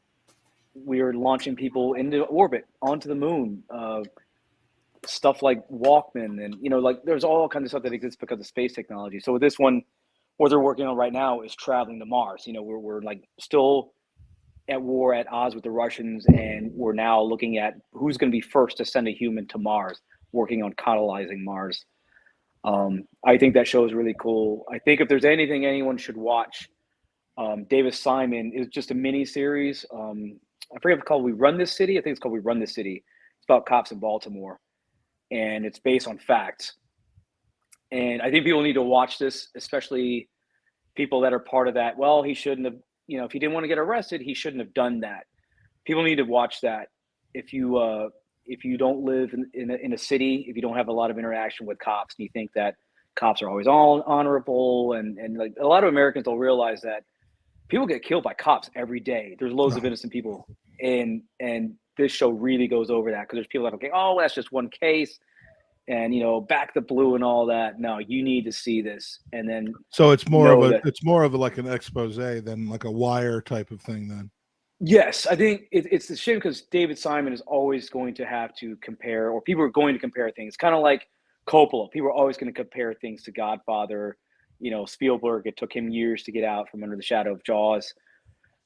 we are launching people into orbit, onto the moon. Stuff like Walkman, and like there's all kinds of stuff that exists because of space technology. So with this one, what they're working on right now is traveling to Mars. We're like still at war, at odds with the Russians, and we're now looking at who's going to be first to send a human to Mars, working on colonizing Mars. I think that show is really cool. I think if there's anything anyone should watch, Davis Simon is just a mini series. I forget if it's called We Run This City. I think it's called We Run This City. It's about cops in Baltimore, and it's based on facts. And I think people need to watch this, especially people that are part of that. Well, he shouldn't have, if he didn't want to get arrested, he shouldn't have done that. People need to watch that. If you don't live in a city, if you don't have a lot of interaction with cops, and you think that cops are always all honorable, and like a lot of Americans don't realize that people get killed by cops every day. There's loads of innocent people, and this show really goes over that, because there's people that are like, oh, that's just one case, and back the blue and all that. No, you need to see this, and then so it's more of like an expose than like a Wire type of thing. Then yes, I think it's a shame, because David Simon is always going to have to compare, or people are going to compare things, kind of like Coppola. People are always going to compare things to Godfather. Spielberg, it took him years to get out from under the shadow of Jaws.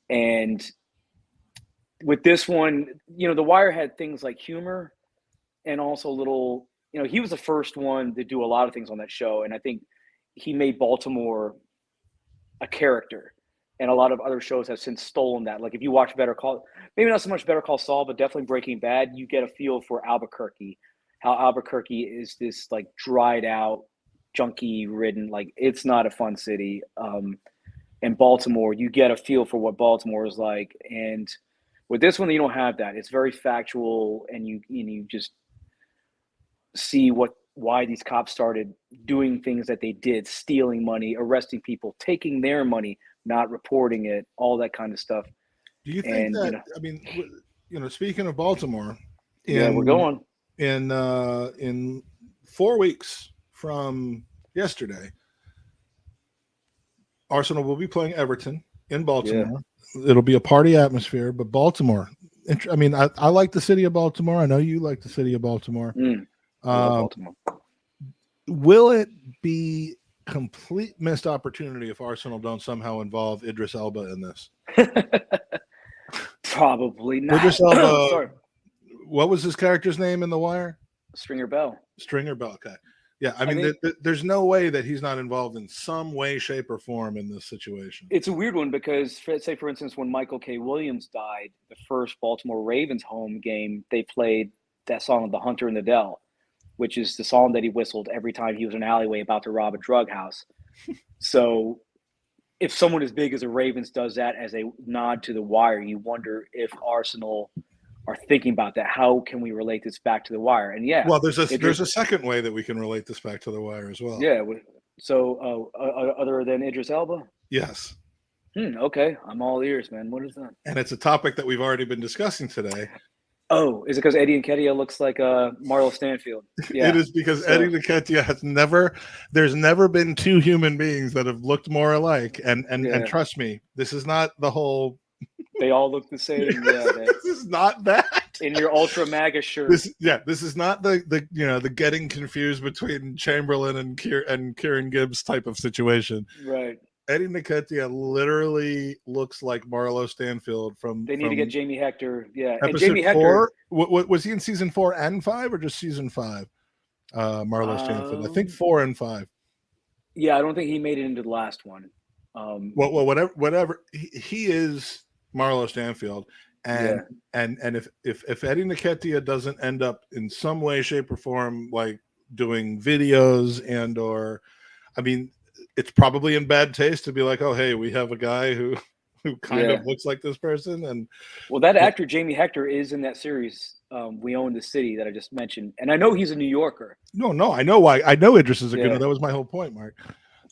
And with this one, The Wire had things like humor, and also little, he was the first one to do a lot of things on that show. And I think he made Baltimore a character. And a lot of other shows have since stolen that. Like if you watch maybe not so much Better Call Saul, but definitely Breaking Bad, you get a feel for Albuquerque, how Albuquerque is this like dried out, junkie ridden, like it's not a fun city. In Baltimore, you get a feel for what Baltimore is like. And with this one, you don't have that. It's very factual, and you just see why these cops started doing things that they did, stealing money, arresting people, taking their money, not reporting it, all that kind of stuff. Do you think speaking of Baltimore, we're going in 4 weeks from yesterday, Arsenal will be playing Everton in Baltimore. Yeah. It'll be a party atmosphere, but Baltimore, I like the city of Baltimore. I know you like the city of Baltimore. Baltimore. Will it be complete missed opportunity if Arsenal don't somehow involve Idris Elba in this? Probably not. Idris Elba, what was his character's name in The Wire? Stringer Bell. Okay. Yeah, I mean, there's no way that he's not involved in some way, shape, or form in this situation. It's a weird one because, say, for instance, when Michael K. Williams died, the first Baltimore Ravens home game, they played that song, "The Hunter in the Dell," which is the song that he whistled every time he was in an alleyway about to rob a drug house. So if someone as big as the Ravens does that as a nod to The Wire, you wonder if Arsenal are thinking about that. How can we relate this back to The Wire? And yeah, well, there's a second way that we can relate this back to The Wire as well. Yeah. So other than Idris Elba? Yes. Okay. I'm all ears, man. What is that? And it's a topic that we've already been discussing today. Oh, is it because Eddie Nketiah looks like Marlo Stanfield? Yeah. It is because Eddie Nketiah there's never been two human beings that have looked more alike. And trust me, this is not the whole. They all look the same. Yeah, this is not that. In your ultra MAGA shirt. This is not the getting confused between Chamberlain and Kieran Gibbs type of situation. Right. Eddie Nketiah literally looks like Marlo Stanfield from. They need to get Jamie Hector. Yeah, episode and Jamie 4. Hector. What was he in season 4 and 5, or just season 5? Marlo Stanfield. I think 4 and 5. Yeah, I don't think he made it into the last one. Well, whatever. He is Marlo Stanfield, and if Eddie Nketiah doesn't end up in some way, shape, or form like doing videos or, I mean, it's probably in bad taste to be like, oh, hey, we have a guy who kind of looks like this person. And well, that actor Jamie Hector is in that series. We Own the City that I just mentioned, and I know he's a New Yorker. No, I know why. I know Idris is a good one. That was my whole point, Mark.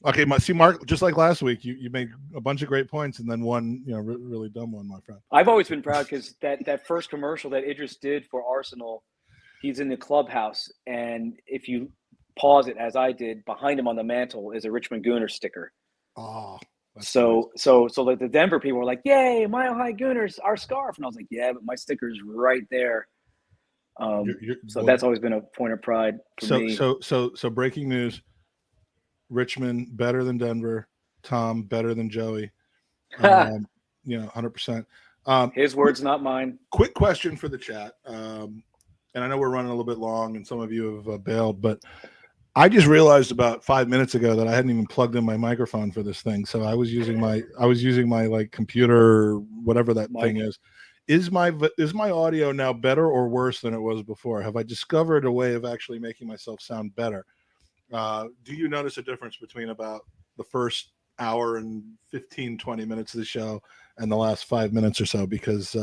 Okay, Mark, just like last week, you made a bunch of great points and then one, really dumb one, my friend. I've always been proud because that first commercial that Idris did for Arsenal, he's in the clubhouse, and if you pause it as I did, behind him on the mantle is a Richmond Gooner sticker. Oh, so like the Denver people were like, "Yay, Mile High Gooners, our scarf!" And I was like, "Yeah, but my sticker's right there." That's always been a point of pride for me. So breaking news. Richmond better than Denver. Tom better than Joey. 100%. His words, not mine. Quick question for the chat. And I know we're running a little bit long, and some of you have bailed, but I just realized about 5 minutes ago that I hadn't even plugged in my microphone for this thing. So I was using my like computer, whatever that thing is. Is my audio now better or worse than it was before? Have I discovered a way of actually making myself sound better? Do you notice a difference between about the first hour and 15-20 minutes of the show and the last 5 minutes or so? Because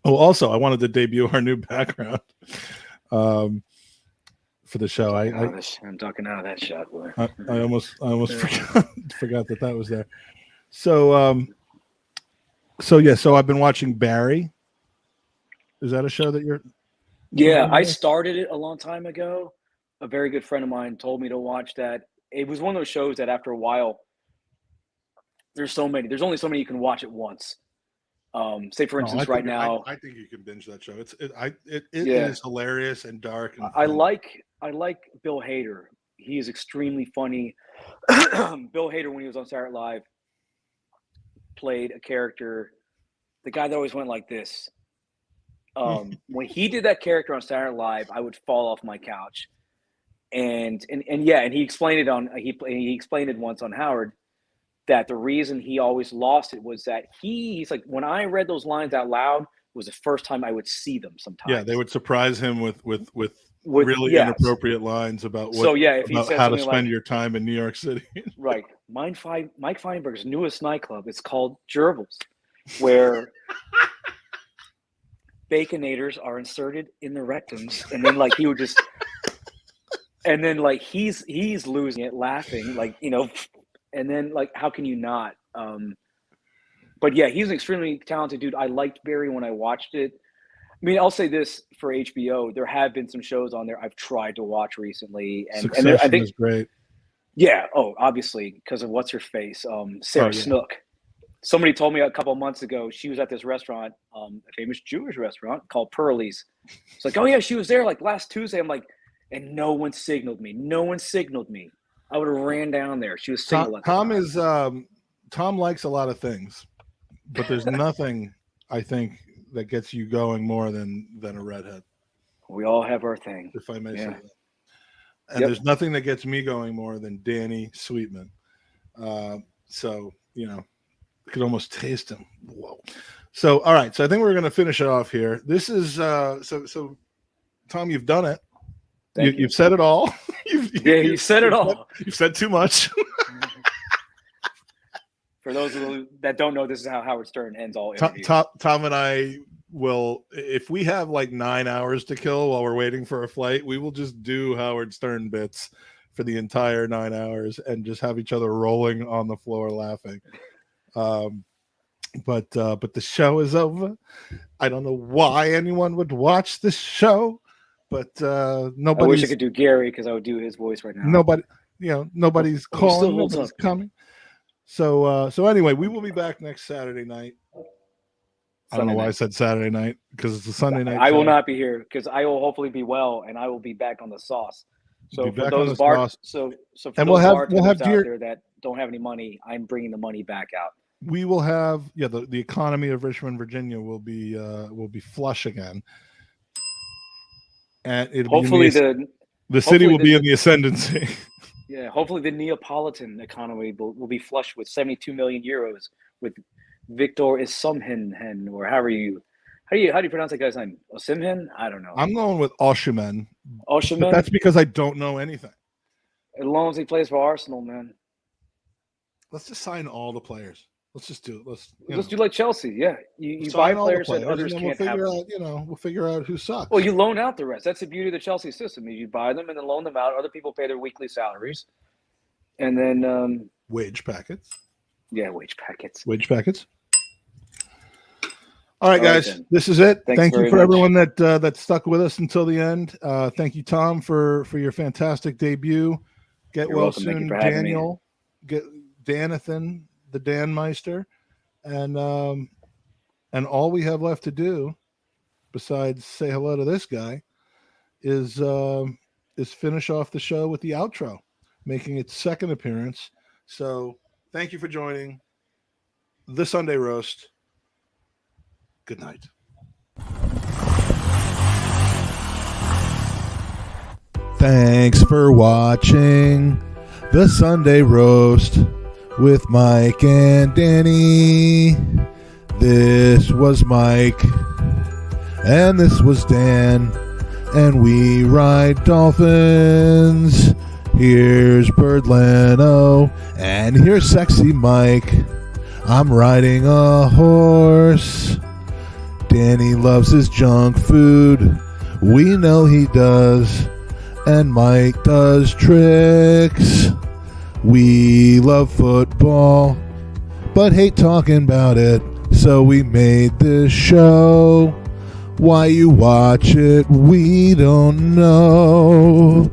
also I wanted to debut our new background for the show. I'm talking out of that shot, boy. I almost forgot that was there. So I've been watching Barry. Is that a show that you're? Yeah, I started it a long time ago. A very good friend of mine told me to watch that. It was one of those shows that after a while, there's only so many you can watch at once. Say for instance, right now, I think you can binge that show. It is hilarious and dark. And I like Bill Hader. He is extremely funny. Bill Hader, when he was on Saturday Night Live, played a character, the guy that always went like this. When he did that character on Saturday Night Live, I would fall off my couch. And he explained it he explained it once on Howard that the reason he always lost it was that he's like, when I read those lines out loud was the first time I would see them sometimes. Yeah, they would surprise him with really inappropriate lines about how to spend your time in New York City. Right. Mike Feinberg's newest nightclub, it's called Gerbils, where baconators are inserted in the rectums, and then like he would just and then like he's losing it, laughing, like, and then like how can you not? But yeah, he's an extremely talented dude. I liked Barry when I watched it. I mean, I'll say this for HBO, there have been some shows on there I've tried to watch recently, and I think is great. Yeah, obviously because of what's her face, Sarah Snook. Somebody told me a couple of months ago she was at this restaurant, a famous Jewish restaurant called Pearlie's. It's like, oh yeah, she was there like last Tuesday. I'm like, and no one signaled me. I would have ran down there. She was single. Tom likes a lot of things, but there's nothing I think that gets you going more than a redhead. We all have our thing. If I may say And there's nothing that gets me going more than Danny Sweetman. So, you know, I could almost taste him. Whoa. So, all right. So I think we're going to finish it off here. This is so Tom, you've done it. You've said it all. You said it all. You've said too much. For those that don't know, this is how Howard Stern ends all interviews. Tom and I will, if we have like 9 hours to kill while we're waiting for a flight, we will just do Howard Stern bits for the entire 9 hours and just have each other rolling on the floor laughing. But the show is over. I don't know why anyone would watch this show, but nobody. I wish I could do Gary because I would do his voice right now. Nobody's calling. Nobody's coming. So anyway, we will be back next Saturday night. I don't know why I said Saturday night because it's a Sunday night. I will not be here because I will hopefully be well and I will be back on the sauce. So for those bartenders out there that don't have any money, I'm bringing the money back out. We will have the economy of Richmond, Virginia will be flush again, and hopefully the city will be in the ascendancy. Yeah, hopefully the Neapolitan economy will be flush with 72 million euros with Victor Osimhen, or how do you pronounce that guy's name? Osimhen? I don't know. I'm going with Osimhen. Osimhen? But that's because I don't know anything. As long as he plays for Arsenal, man. Let's just sign all the players. Let's just do it. Let's do like Chelsea. Yeah, you buy players that others can't have. We'll figure out who sucks. Well, you loan out the rest. That's the beauty of the Chelsea system. You buy them and then loan them out. Other people pay their weekly salaries, and then wage packets. Yeah, wage packets. All right, guys, this is it. Thank you for much. Everyone that stuck with us until the end. Thank you, Tom, for your fantastic debut. You're well welcome. Soon, Daniel. Get Danathan, the Danmeister, and all we have left to do, besides say hello to this guy, is finish off the show with the outro, making its second appearance. So thank you for joining the Sunday Roast. Good night. Thanks for watching the Sunday Roast with Mike and Danny. This was Mike, and this was Dan, and we ride dolphins. Here's Bird Leno, and here's Sexy Mike. I'm riding a horse. Danny loves his junk food. We know he does. And Mike does tricks. We love football, but hate talking about it. So we made this show. Why you watch it, we don't know.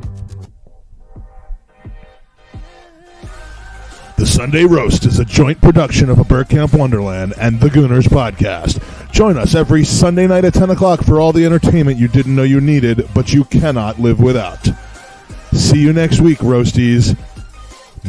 The Sunday Roast is a joint production of a Bergkamp Wonderland and the Gooners podcast. Join us every Sunday night at 10 o'clock for all the entertainment you didn't know you needed, but you cannot live without. See you next week, Roasties.